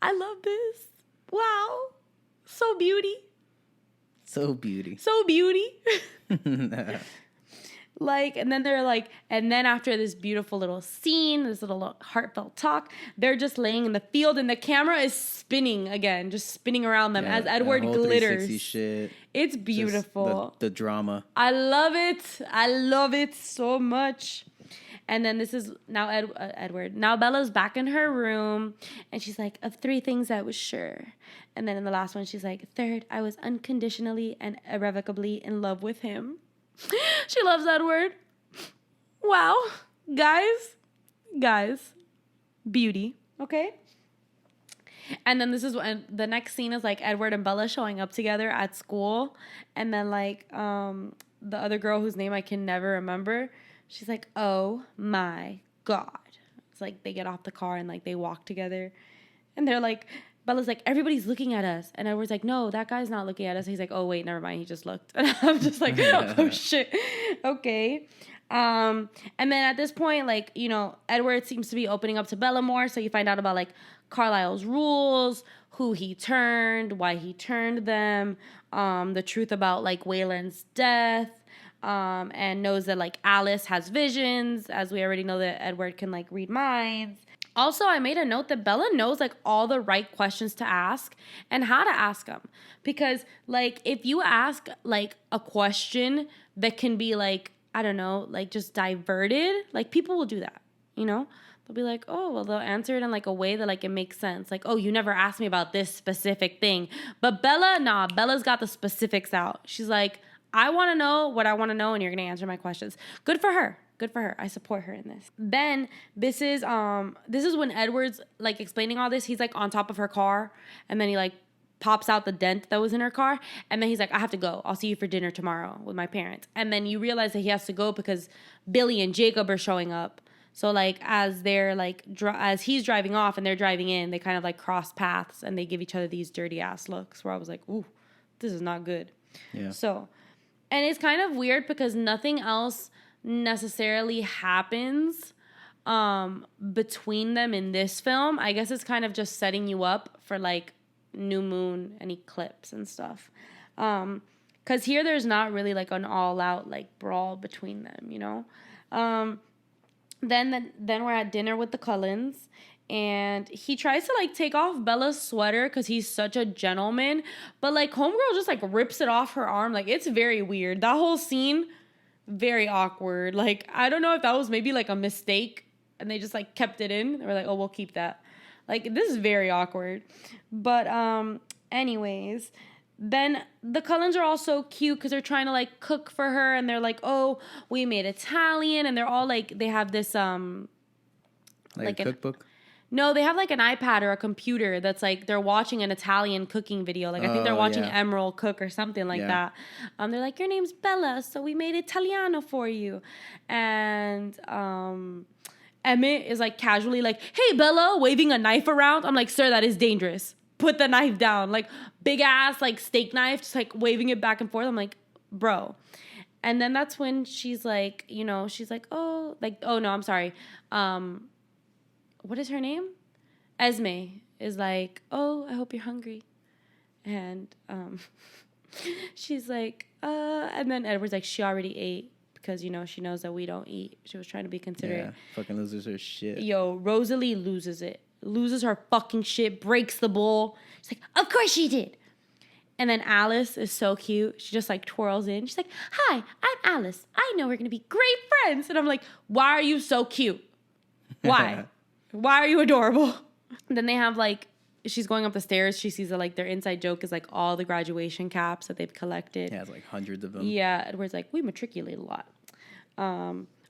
I love this. Wow. So beauty. So beauty. So beauty. Like, and then they're like, and then after this beautiful little scene, this little heartfelt talk, they're just laying in the field and the camera is spinning again, just spinning around them as Edward glitters. Shit. It's beautiful. The drama. I love it. I love it so much. And then this is now Edward. Now Bella's back in her room and she's like, of 3 things I was sure. And then in the last one, she's like, 3rd, I was unconditionally and irrevocably in love with him. She loves Edward. Wow. Guys, beauty. Okay. And then this is when the next scene is like Edward and Bella showing up together at school. And then like the other girl whose name I can never remember, she's like, oh my God. It's like they get off the car and like they walk together. And they're like, Bella's like, everybody's looking at us. And Edward's like, no, that guy's not looking at us. He's like, oh, wait, never mind. He just looked. And I'm just like, oh, shit. Okay. And then at this point, like, you know, Edward seems to be opening up to Bella more. So you find out about, like, Carlisle's rules, who he turned, why he turned them, the truth about, like, Wayland's death, and knows that, like, Alice has visions, as we already know that Edward can, like, read minds. Also, I made a note that Bella knows, like, all the right questions to ask and how to ask them. Because, like, if you ask, like, a question that can be, like, I don't know, like, just diverted, like, people will do that, you know? They'll be like, oh, well, they'll answer it in, like, a way that, like, it makes sense. Like, oh, you never asked me about this specific thing. But Bella's got the specifics out. She's like, I want to know what I want to know, and you're going to answer my questions. Good for her. Good for her. I support her in this. Then this is when Edward's like explaining all this. He's like on top of her car and then he like pops out the dent that was in her car and then he's like, I have to go. I'll see you for dinner tomorrow with my parents. And then you realize that he has to go because Billy and Jacob are showing up. So like as they're like as he's driving off and they're driving in, they kind of like cross paths and they give each other these dirty ass looks where I was like, ooh, this is not good. Yeah. So, and it's kind of weird because nothing else necessarily happens between them in this film. I guess it's kind of just setting you up for like new moon and eclipse and stuff. Because here there's not really like an all out like brawl between them, you know. Then we're at dinner with the Cullens and he tries to like take off Bella's sweater because he's such a gentleman, but like homegirl just like rips it off her arm. Like it's very weird. That whole scene, very awkward. Like, I don't know if that was maybe like a mistake and they just like kept it in. They were like, oh, we'll keep that. Like, this is very awkward. But anyways, then the Cullens are all so cute because they're trying to like cook for her and they're like, oh, we made Italian. And they're all like, they have this like a cookbook? No, they have like an iPad or a computer that's like they're watching an Italian cooking video. Like I think they're watching Emerald cook or something like that. They're like, your name's Bella, so we made Italiano for you. And Emmett is like casually like, hey, Bella, waving a knife around. I'm like, sir, that is dangerous. Put the knife down. Like, big ass, like, steak knife, just like waving it back and forth. I'm like, bro. And then that's when she's like, you know, she's like, oh, no, I'm sorry. What is her name? Esme is like, oh, I hope you're hungry. And she's like, and then Edward's like, she already ate because, you know, she knows that we don't eat. She was trying to be considerate. Yeah, fucking loses her shit. Yo, Rosalie loses it. Loses her fucking shit, breaks the bowl. She's like, of course she did. And then Alice is so cute. She just like twirls in. She's like, hi, I'm Alice. I know we're going to be great friends. And I'm like, why are you so cute? Why? Why are you adorable? And then they have like, she's going up the stairs. She sees that like their inside joke is like all the graduation caps that they've collected. Yeah, it's like hundreds of them. Yeah, Edward's like, we matriculate a lot.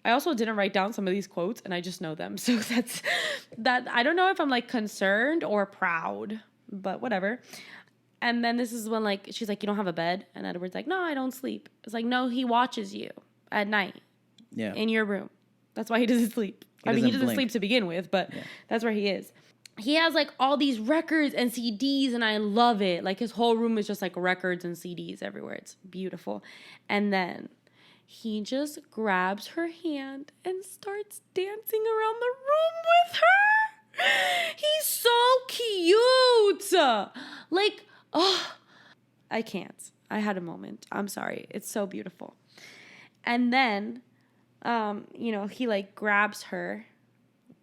I also didn't write down some of these quotes and I just know them. So that's that. I don't know if I'm like concerned or proud, but whatever. And then this is when like, she's like, you don't have a bed? And Edward's like, no, I don't sleep. It's like, no, he watches you at night. Yeah. In your room. That's why he doesn't sleep. He doesn't sleep to begin with, but that's where he is. He has like all these records and CDs and I love it. Like his whole room is just like records and CDs everywhere. It's beautiful. And then he just grabs her hand and starts dancing around the room with her. He's so cute. Like, oh, I can't. I had a moment. I'm sorry. It's so beautiful. And then, you know, he like grabs her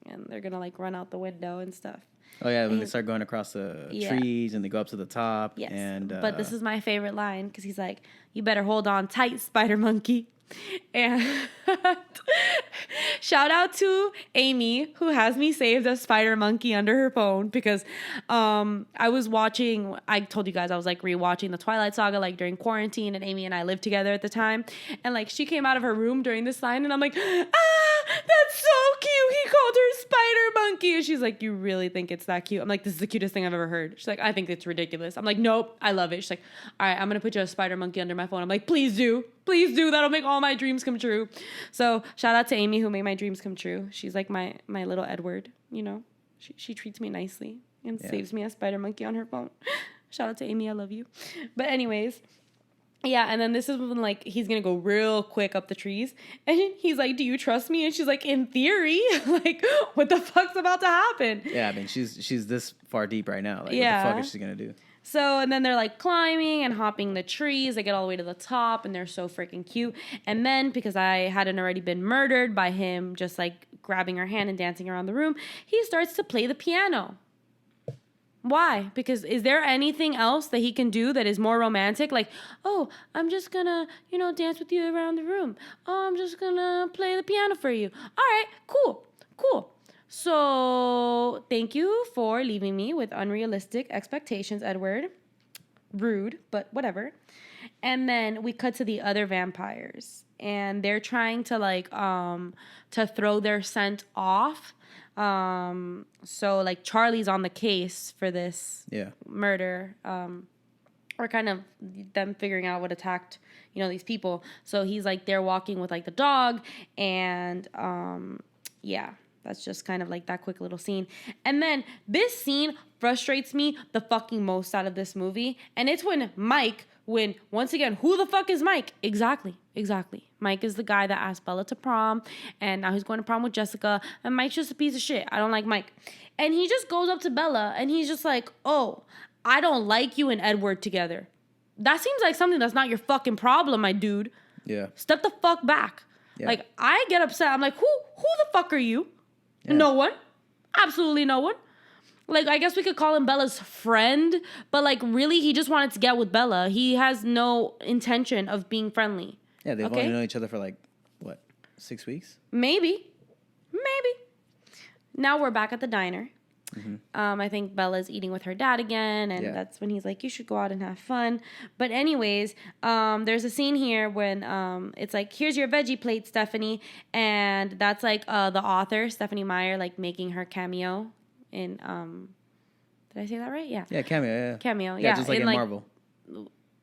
and they're going to like run out the window and stuff. Oh, yeah, when they start going across the trees and they go up to the top. Yes, and, but this is my favorite line because he's like, you better hold on tight, Spider Monkey. And shout out to Amy, who has me saved as Spider Monkey under her phone because I was watching, I told you guys I was like rewatching the Twilight Saga like during quarantine, and Amy and I lived together at the time, and like she came out of her room during this line and I'm like, that's so cute, he called her Spider Monkey, and she's like, you really think it's that cute? I'm like, this is the cutest thing I've ever heard. She's like, I think it's ridiculous. I'm like, nope, I love it. She's like, all right, I'm gonna put you as Spider Monkey under my phone. I'm like, please do, that'll make all my dreams come true. So shout out to Amy who made my dreams come true. She's like my little Edward, you know. She treats me nicely and saves me a Spider Monkey on her phone. Shout out to Amy, I love you. But anyways, yeah, and then this is when like he's gonna go real quick up the trees and he's like, do you trust me? And she's like, in theory. Like, what the fuck's about to happen? Yeah, I mean she's this far deep right now. Like, what the fuck is she gonna do? So, and then they're like climbing and hopping the trees. They get all the way to the top and they're so freaking cute. And then, because I hadn't already been murdered by him just like grabbing her hand and dancing around the room, he starts to play the piano. Why? Because is there anything else that he can do that is more romantic? Like, oh, I'm just gonna, you know, dance with you around the room. Oh, I'm just gonna play the piano for you. All right, cool. So, thank you for leaving me with unrealistic expectations, Edward. Rude, but whatever. And then we cut to the other vampires. And they're trying to, like, to throw their scent off. So, like, Charlie's on the case for this murder. Or kind of them figuring out what attacked, you know, these people. So, he's, like, they're walking with, like, the dog. And, that's just kind of like that quick little scene. And then this scene frustrates me the fucking most out of this movie. And it's when once again, who the fuck is Mike? Exactly. Mike is the guy that asked Bella to prom. And now he's going to prom with Jessica. And Mike's just a piece of shit. I don't like Mike. And he just goes up to Bella and he's just like, oh, I don't like you and Edward together. That seems like something that's not your fucking problem, my dude. Yeah. Step the fuck back. Yeah. Like, I get upset. I'm like, who the fuck are you? Yeah. No one. Absolutely no one. Like, I guess we could call him Bella's friend, but, like, really, he just wanted to get with Bella. He has no intention of being friendly. Yeah, they've only known each other for, like, what, 6 weeks? Maybe. Now we're back at the diner. Mm-hmm. I think Bella's eating with her dad again, and that's when he's like, you should go out and have fun. But anyways, there's a scene here when it's like, here's your veggie plate, Stephanie. And that's like the author, Stephanie Meyer, like making her cameo in, did I say that right? Yeah. Yeah, cameo, yeah. Cameo, yeah. Just like in like, Marvel.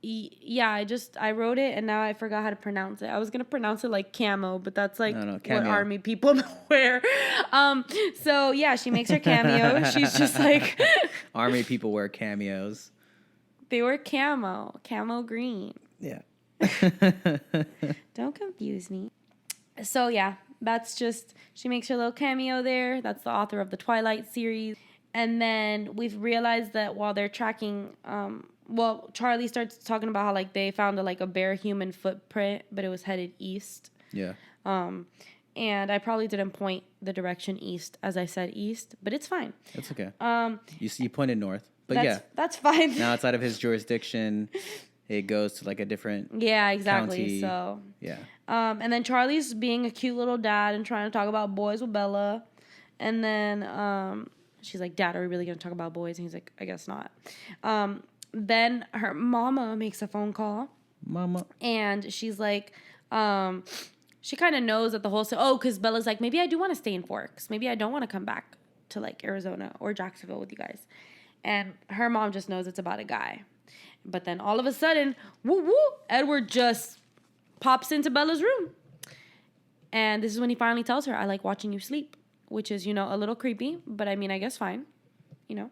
Yeah, I wrote it and now I forgot how to pronounce it. I was gonna pronounce it like camo, but that's like No, what cameo. army people wear. So yeah, she makes her cameo. She's just like Army people wear cameos. they wear camo green. Yeah. Don't confuse me. So yeah, that's just she makes her little cameo there. That's the author of the Twilight series. And then we've realized that while they're tracking, Charlie starts talking about how like they found a bare human footprint, but it was headed east. Yeah. And I probably didn't point the direction east as I said east, but it's fine. That's okay. You pointed north, but that's fine. Now outside of his jurisdiction, it goes to like a different. Yeah, exactly. County. So yeah. And then Charlie's being a cute little dad and trying to talk about boys with Bella, and then she's like, Dad, are we really going to talk about boys? And he's like, I guess not. Then her mama makes a phone call. Mama. And she's like, she kind of knows that the whole... because Bella's like, maybe I do want to stay in Forks. Maybe I don't want to come back to, like, Arizona or Jacksonville with you guys. And her mom just knows it's about a guy. But then all of a sudden, Edward just pops into Bella's room. And this is when he finally tells her, I like watching you sleep. Which is, a little creepy, but I mean, I guess fine, Yeah.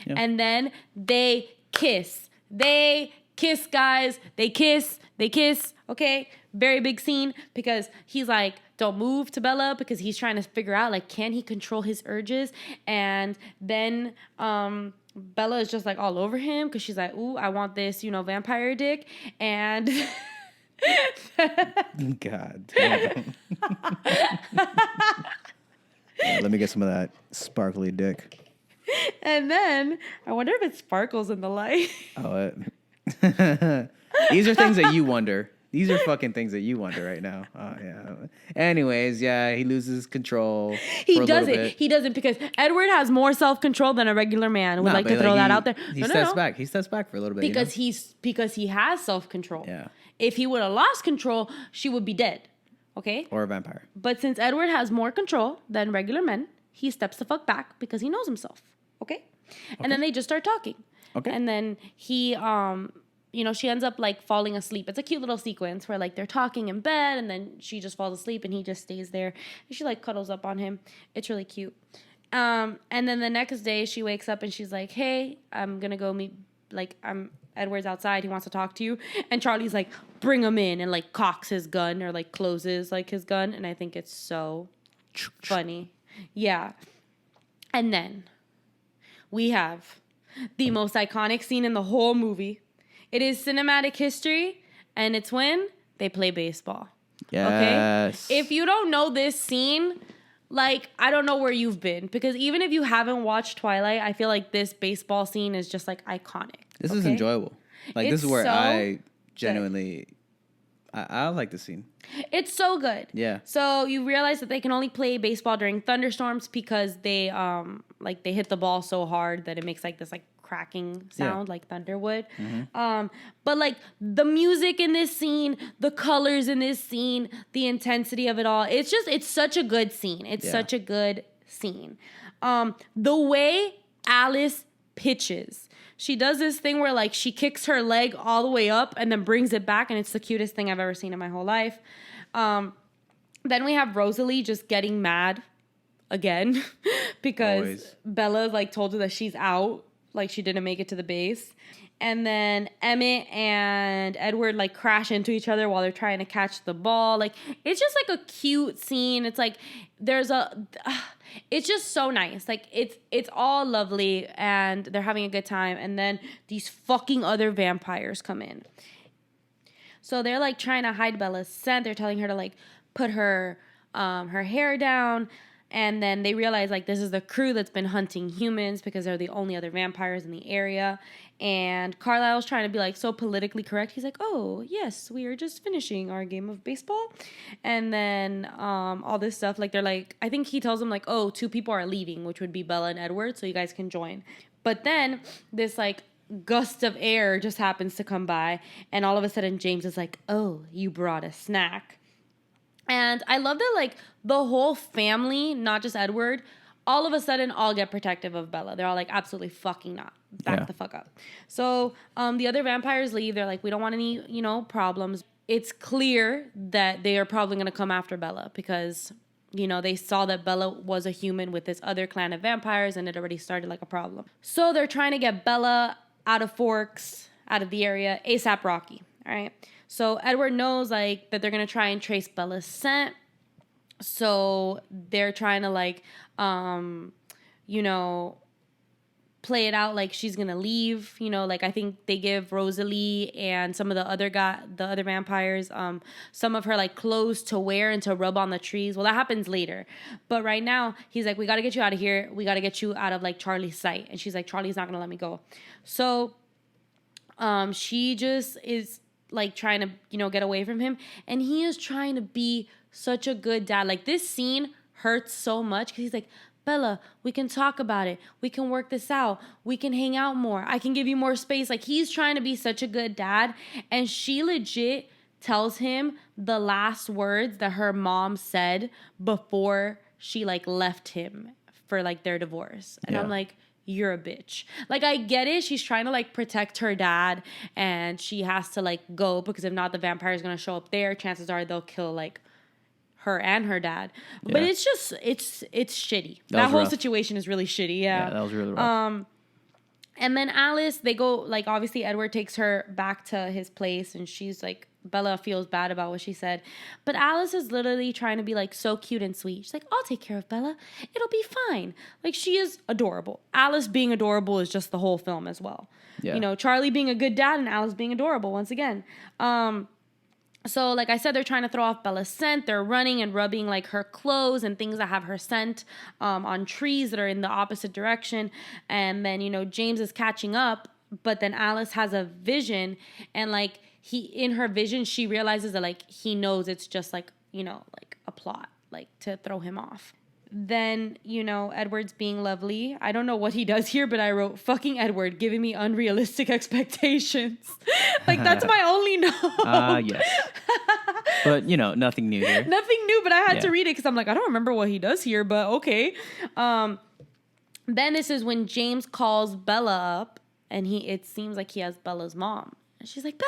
And then they kiss. They kiss, guys. They kiss. Okay? Very big scene because he's like, don't move to Bella because he's trying to figure out, like, can he control his urges? And then Bella is just, like, all over him because she's like, ooh, I want this, vampire dick. And... God damn. Let me get some of that sparkly dick. And then I wonder if it sparkles in the light. Oh, these are things that you wonder. These are fucking things that you wonder right now. Oh, yeah. Anyways, yeah, he loses control. He doesn't because Edward has more self-control than a regular man. Would like to throw that out there. He steps back. He steps back for a little bit. Because he has self-control. Yeah. If he would have lost control, she would be dead. Okay? Or a vampire. But since Edward has more control than regular men, he steps the fuck back because he knows himself. Okay? And then they just start talking. Okay. And then he, she ends up like falling asleep. It's a cute little sequence where like they're talking in bed and then she just falls asleep and he just stays there. And she like cuddles up on him. It's really cute. And then the next day she wakes up and she's like, hey, I'm going to go meet, Edward's outside. He wants to talk to you. And Charlie's like, bring him in and like cocks his gun or like closes like his gun. And I think it's so funny. Yeah. And then we have the most iconic scene in the whole movie. It is cinematic history and it's when they play baseball. Yes. Okay? If you don't know this scene, like, I don't know where you've been. Because even if you haven't watched Twilight, I feel like this baseball scene is just like iconic. This is enjoyable. Like, this is where I genuinely, I like this scene. It's so good. Yeah. So you realize that they can only play baseball during thunderstorms because they they hit the ball so hard that it makes like this like cracking sound like thunder would. Mm-hmm. But like the music in this scene, the colors in this scene, the intensity of it all, it's such a good scene. It's such a good scene. The way Alice pitches. She does this thing where like she kicks her leg all the way up and then brings it back, and it's the cutest thing I've ever seen in my whole life. Then we have Rosalie just getting mad again because Bella like told her that she's out, like she didn't make it to the base. And then Emmett and Edward like crash into each other while they're trying to catch the ball. Like it's just like a cute scene. It's like it's just so nice. Like it's all lovely and they're having a good time. And then these fucking other vampires come in. So they're like trying to hide Bella's scent. They're telling her to like put her hair down. And then they realize, like, this is the crew that's been hunting humans because they're the only other vampires in the area. And Carlisle's trying to be, like, so politically correct. He's like, oh, yes, we are just finishing our game of baseball. And then all this stuff, like, they're like, I think he tells them, like, oh, 2 people are leaving, which would be Bella and Edward, so you guys can join. But then this, like, gust of air just happens to come by. And all of a sudden, James is like, oh, you brought a snack. And I love that, like, the whole family, not just Edward, all of a sudden all get protective of Bella. They're all like, absolutely fucking not. Back the fuck up. So the other vampires leave. They're like, we don't want any, problems. It's clear that they are probably going to come after Bella because, they saw that Bella was a human with this other clan of vampires and it already started like a problem. So they're trying to get Bella out of Forks, out of the area, ASAP Rocky. All right. So Edward knows like that they're going to try and trace Bella's scent. So they're trying to like, play it out like she's gonna leave, like I think they give Rosalie and some of the other vampires, some of her like clothes to wear and to rub on the trees. Well, that happens later, but right now he's like, we got to get you out of here. We got to get you out of like Charlie's sight. And she's like, Charlie's not gonna let me go. So, she just is like trying to, get away from him, and he is trying to be such a good dad. Like this scene hurts so much because he's like, Bella, we can talk about it. We can work this out. We can hang out more. I can give you more space. Like he's trying to be such a good dad. And she legit tells him the last words that her mom said before she like left him for like their divorce. And I'm like, you're a bitch. Like I get it. She's trying to like protect her dad and she has to like go because if not, the vampire is going to show up there. Chances are they'll kill like her and her dad. But it's just it's shitty. That whole situation is really shitty. Yeah, that was really rough. And then Alice, they go like obviously Edward takes her back to his place and she's like, Bella feels bad about what she said, but Alice is literally trying to be like so cute and sweet. She's like, I'll take care of Bella, it'll be fine. Like she is adorable. Alice being adorable is just the whole film as well. Charlie being a good dad and Alice being adorable once again. So, like I said, they're trying to throw off Bella's scent. They're running and rubbing, like, her clothes and things that have her scent on trees that are in the opposite direction. And then, James is catching up. But then Alice has a vision. And, like, in her vision, she realizes that, like, he knows it's just, like, like a plot, like, to throw him off. Then, Edward's being lovely. I don't know what he does here, but I wrote, fucking Edward, giving me unrealistic expectations. Like, that's my only note. Yes. But, nothing new here. Nothing new, but I had to read it because I'm like, I don't remember what he does here, but okay. Then this is when James calls Bella up, and it seems like he has Bella's mom. And she's like,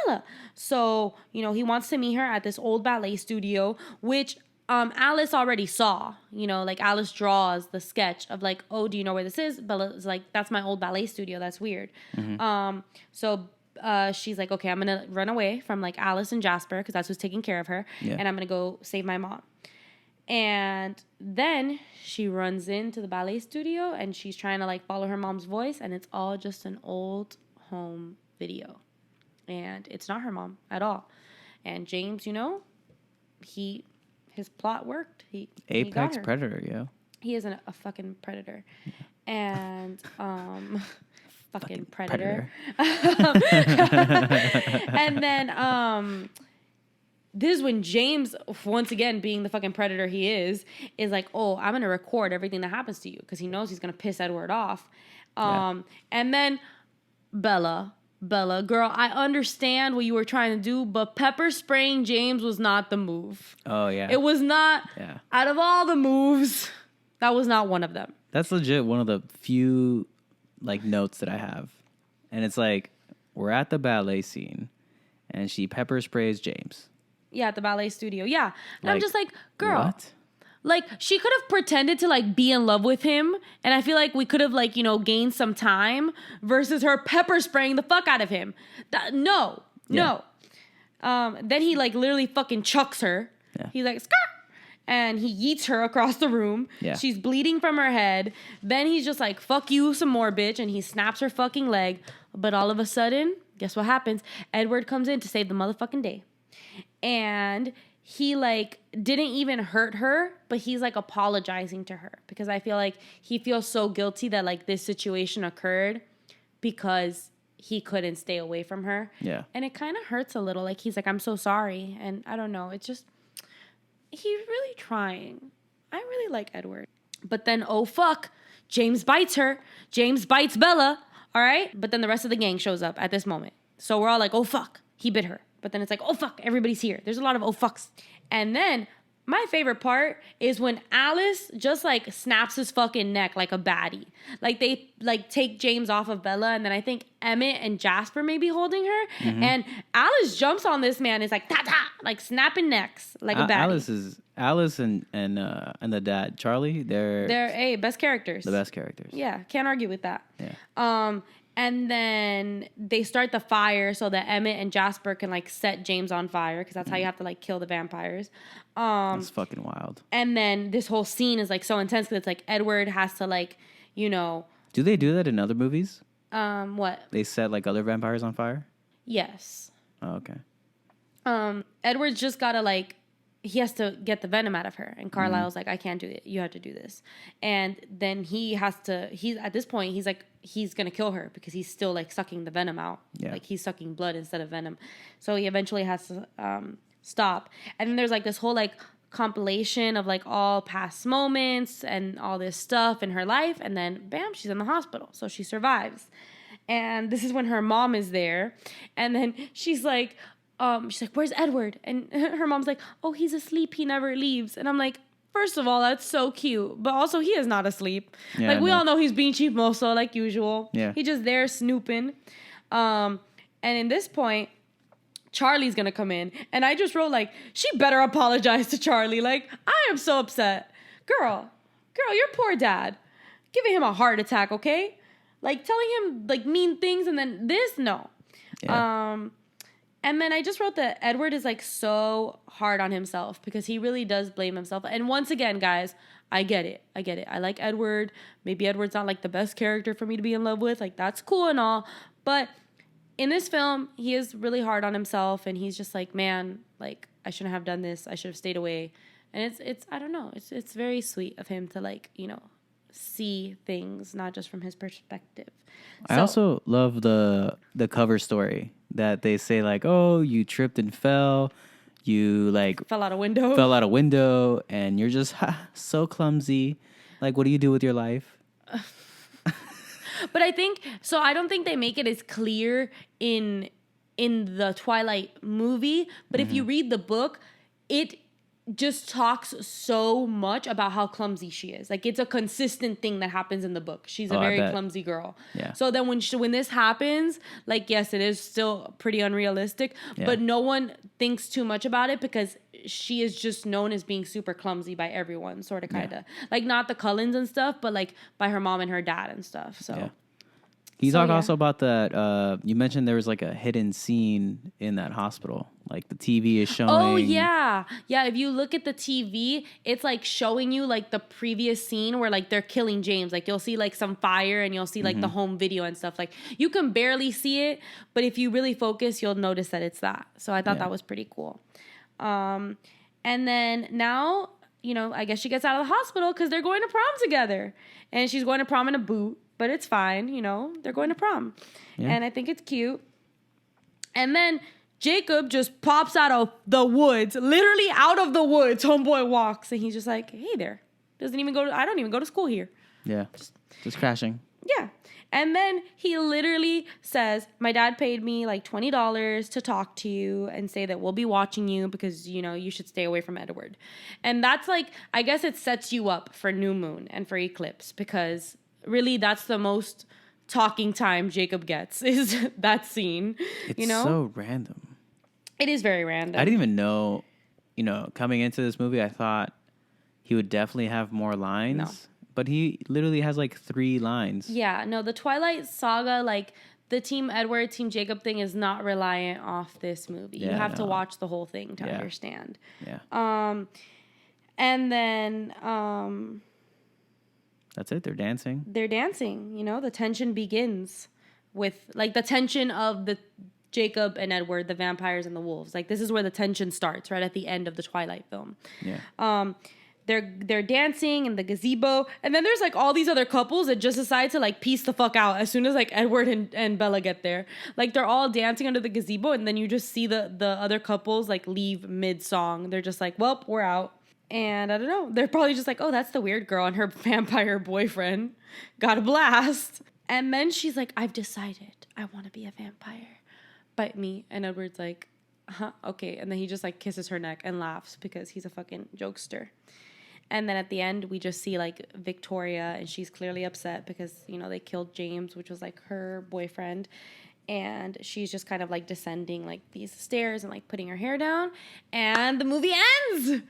Bella. So, he wants to meet her at this old ballet studio, which Alice already saw, like Alice draws the sketch of like, oh, do you know where this is? Bella's like, that's my old ballet studio. That's weird. Mm-hmm. So she's like, okay, I'm going to run away from like Alice and Jasper because that's who's taking care of her. Yeah. And I'm going to go save my mom. And then she runs into the ballet studio and she's trying to like follow her mom's voice. And it's all just an old home video. And it's not her mom at all. And James, his plot worked. He Apex predator, yeah. He isn't a fucking predator. And fucking predator. And then this is when James, once again being the fucking predator he is like, oh, I'm gonna record everything that happens to you because he knows he's gonna piss Edward off. And then Bella, girl, I understand what you were trying to do, but pepper spraying James was not the move. Oh, yeah. It was not, out of all the moves, that was not one of them. That's legit one of the few, like, notes that I have. And it's like, we're at the ballet scene, and she pepper sprays James. Yeah, at the ballet studio. Yeah. And I'm just like, girl. What? Like, she could have pretended to, like, be in love with him. And I feel like we could have, like, gained some time versus her pepper spraying the fuck out of him. No. Then he, like, literally fucking chucks her. Yeah. He's like, skirt! And he yeets her across the room. Yeah. She's bleeding from her head. Then he's just like, fuck you some more, bitch. And he snaps her fucking leg. But all of a sudden, guess what happens? Edward comes in to save the motherfucking day. And he, like, didn't even hurt her, but he's, like, apologizing to her. Because I feel like he feels so guilty that, like, this situation occurred because he couldn't stay away from her. Yeah. And it kind of hurts a little. Like, he's like, I'm so sorry. And I don't know. It's just, he's really trying. I really like Edward. But then, oh, fuck. James bites her. James bites Bella. All right? But then the rest of the gang shows up at this moment. So we're all like, oh, fuck. He bit her. But then it's like, oh, fuck, everybody's here. There's a lot of oh, fucks. And then my favorite part is when Alice just like snaps his fucking neck like a baddie. Like they like take James off of Bella, and then I think Emmett and Jasper may be holding her, and Alice jumps on this man. Is like ta ta, like snapping necks like a baddie. Alice and the dad Charlie. They're best characters. The best characters. Yeah, can't argue with that. Yeah. And then they start the fire so that Emmett and Jasper can like set James on fire, because that's how you have to like kill the vampires. That's fucking wild. And then this whole scene is like so intense because it's like Edward has to like, you know. Do they do that in other movies? What? They set like other vampires on fire? Yes. Oh, okay. Edward's just gotta like, he has to get the venom out of her. And Carlisle's like, I can't do it. You have to do this. And then he's at this point, he's like, he's going to kill her because he's still like sucking the venom out. Yeah. Like he's sucking blood instead of venom. So he eventually has to stop. And then there's like this whole like compilation of like all past moments and all this stuff in her life. And then bam, she's in the hospital. So she survives. And this is when her mom is there. And then she's like, where's Edward? And her mom's like, oh, he's asleep. He never leaves. And I'm like, first of all, that's so cute. But also, he is not asleep. Yeah, like, we all know he's being chismoso, like usual. Yeah. He's just there snooping. And in this point, Charlie's going to come in. And I just wrote, like, she better apologize to Charlie. Like, I am so upset. Girl, your poor dad. Giving him a heart attack, okay? Like, telling him, like, mean things. And then this, no. Yeah. And then I just wrote that Edward is like so hard on himself because he really does blame himself. And once again, guys, I get it. I like Edward. Maybe Edward's not like the best character for me to be in love with. Like, that's cool and all. But in this film, he is really hard on himself. And he's just like, man, like, I shouldn't have done this. I should have stayed away. And it's I don't know. It's very sweet of him to like, you know, see things, not just from his perspective. I also love the cover story that they say like, oh, you tripped and fell, you like fell out a window, and you're just so clumsy. Like, what do you do with your life? But I don't think they make it as clear in the Twilight movie. But if you read the book, it just talks so much about how clumsy she is. Like, it's a consistent thing that happens in the book. She's a very clumsy girl. Yeah. So then when this happens, like, yes, it is still pretty unrealistic, but no one thinks too much about it because she is just known as being super clumsy by everyone, sort of, kind of. Yeah. Like, not the Cullens and stuff, but, like, by her mom and her dad and stuff, so... Yeah. Can you talk also about that? You mentioned there was like a hidden scene in that hospital. Like the TV is showing. Oh, yeah. Yeah, if you look at the TV, it's like showing you like the previous scene where like they're killing James. Like you'll see like some fire and you'll see like the home video and stuff. Like you can barely see it, but if you really focus, you'll notice that it's that. So I thought that was pretty cool. And then now, you know, I guess she gets out of the hospital because they're going to prom together. And she's going to prom in a boot. But it's fine, you know, they're going to prom. Yeah. And I think it's cute. And then Jacob just pops out of the woods, literally out of the woods. Homeboy walks and he's just like, hey there. I don't even go to school here. Yeah. Just crashing. Yeah. And then he literally says, my dad paid me like $20 to talk to you and say that we'll be watching you because, you know, you should stay away from Edward. And that's like, I guess it sets you up for new moon and for eclipse because... really, that's the most talking time Jacob gets is that scene. It's you know? So random. It is very random. I didn't even know, you know, coming into this movie, I thought he would definitely have more lines. No. But he literally has like 3 lines. Yeah, no, the Twilight Saga, like the Team Edward, Team Jacob thing is not reliant off this movie. Yeah, you have to watch the whole thing to understand. Yeah. And then... that's it. They're dancing. You know, the tension begins with like the tension of the Jacob and Edward, the vampires and the wolves. Like this is where the tension starts, right at the end of the Twilight film. Yeah. They're dancing in the gazebo, and then there's like all these other couples that just decide to like peace the fuck out as soon as like Edward and Bella get there. Like they're all dancing under the gazebo, and then you just see the other couples like leave mid song. They're just like, well, we're out. And I don't know, they're probably just like, oh, that's the weird girl and her vampire boyfriend got a blast. And then she's like, I've decided I want to be a vampire. Bite me. And Edward's like, Okay. And then he just like kisses her neck and laughs because he's a fucking jokester. And then at the end, we just see like Victoria, and she's clearly upset because, you know, they killed James, which was like her boyfriend. And she's just kind of like descending like these stairs and like putting her hair down. And the movie ends.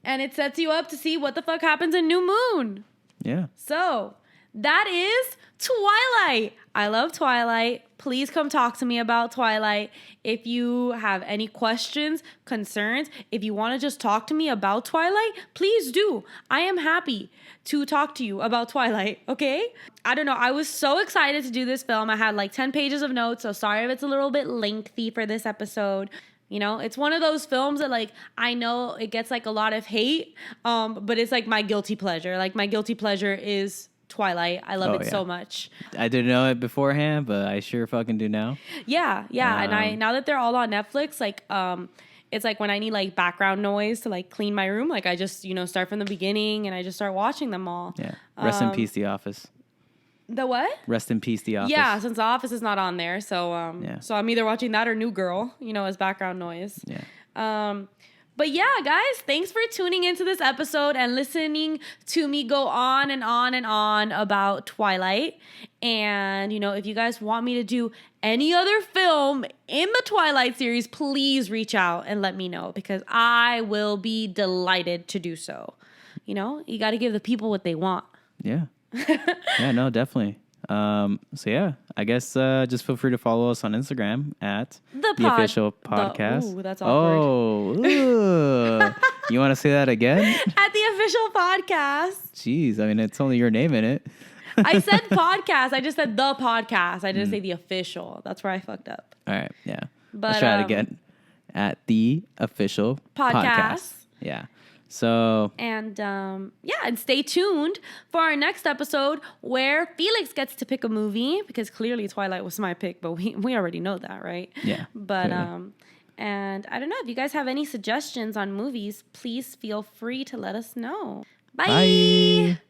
And it sets you up to see what the fuck happens in New Moon. Yeah. So that is Twilight. I love Twilight. Please come talk to me about Twilight. If you have any questions, concerns, if you want to just talk to me about Twilight, please do. I am happy to talk to you about Twilight, okay? I don't know. I was so excited to do this film. I had like 10 pages of notes, so sorry if it's a little bit lengthy for this episode. You know, it's one of those films that like, I know it gets like a lot of hate, but it's like my guilty pleasure. Like my guilty pleasure is Twilight. I love it so much. I didn't know it beforehand, but I sure fucking do now. Yeah. And now that they're all on Netflix, like it's like when I need like background noise to like clean my room, like I just, you know, start from the beginning and I just start watching them all. Yeah. Rest in peace, The Office. The what? Rest in peace, The Office. Yeah, since The Office is not on there, so so I'm either watching that or New Girl, you know, as background noise. Yeah. But yeah, guys, thanks for tuning into this episode and listening to me go on and on and on about Twilight. And, you know, if you guys want me to do any other film in the Twilight series, please reach out and let me know because I will be delighted to do so. You know, you got to give the people what they want. Yeah. Yeah, no, definitely. So yeah, I guess just feel free to follow us on Instagram at the official podcast. Ooh, that's awkward. You want to say that again? At the official podcast. Jeez, I mean, it's only your name in it. I said podcast. I just said the podcast. I didn't say the official. That's where I fucked up. All right, yeah. But, let's try it again. At the official podcast. Yeah. So and and stay tuned for our next episode where Felix gets to pick a movie because clearly Twilight was my pick, but we already know that, right? Yeah. But clearly. And I don't know if you guys have any suggestions on movies, please feel free to let us know. Bye. Bye.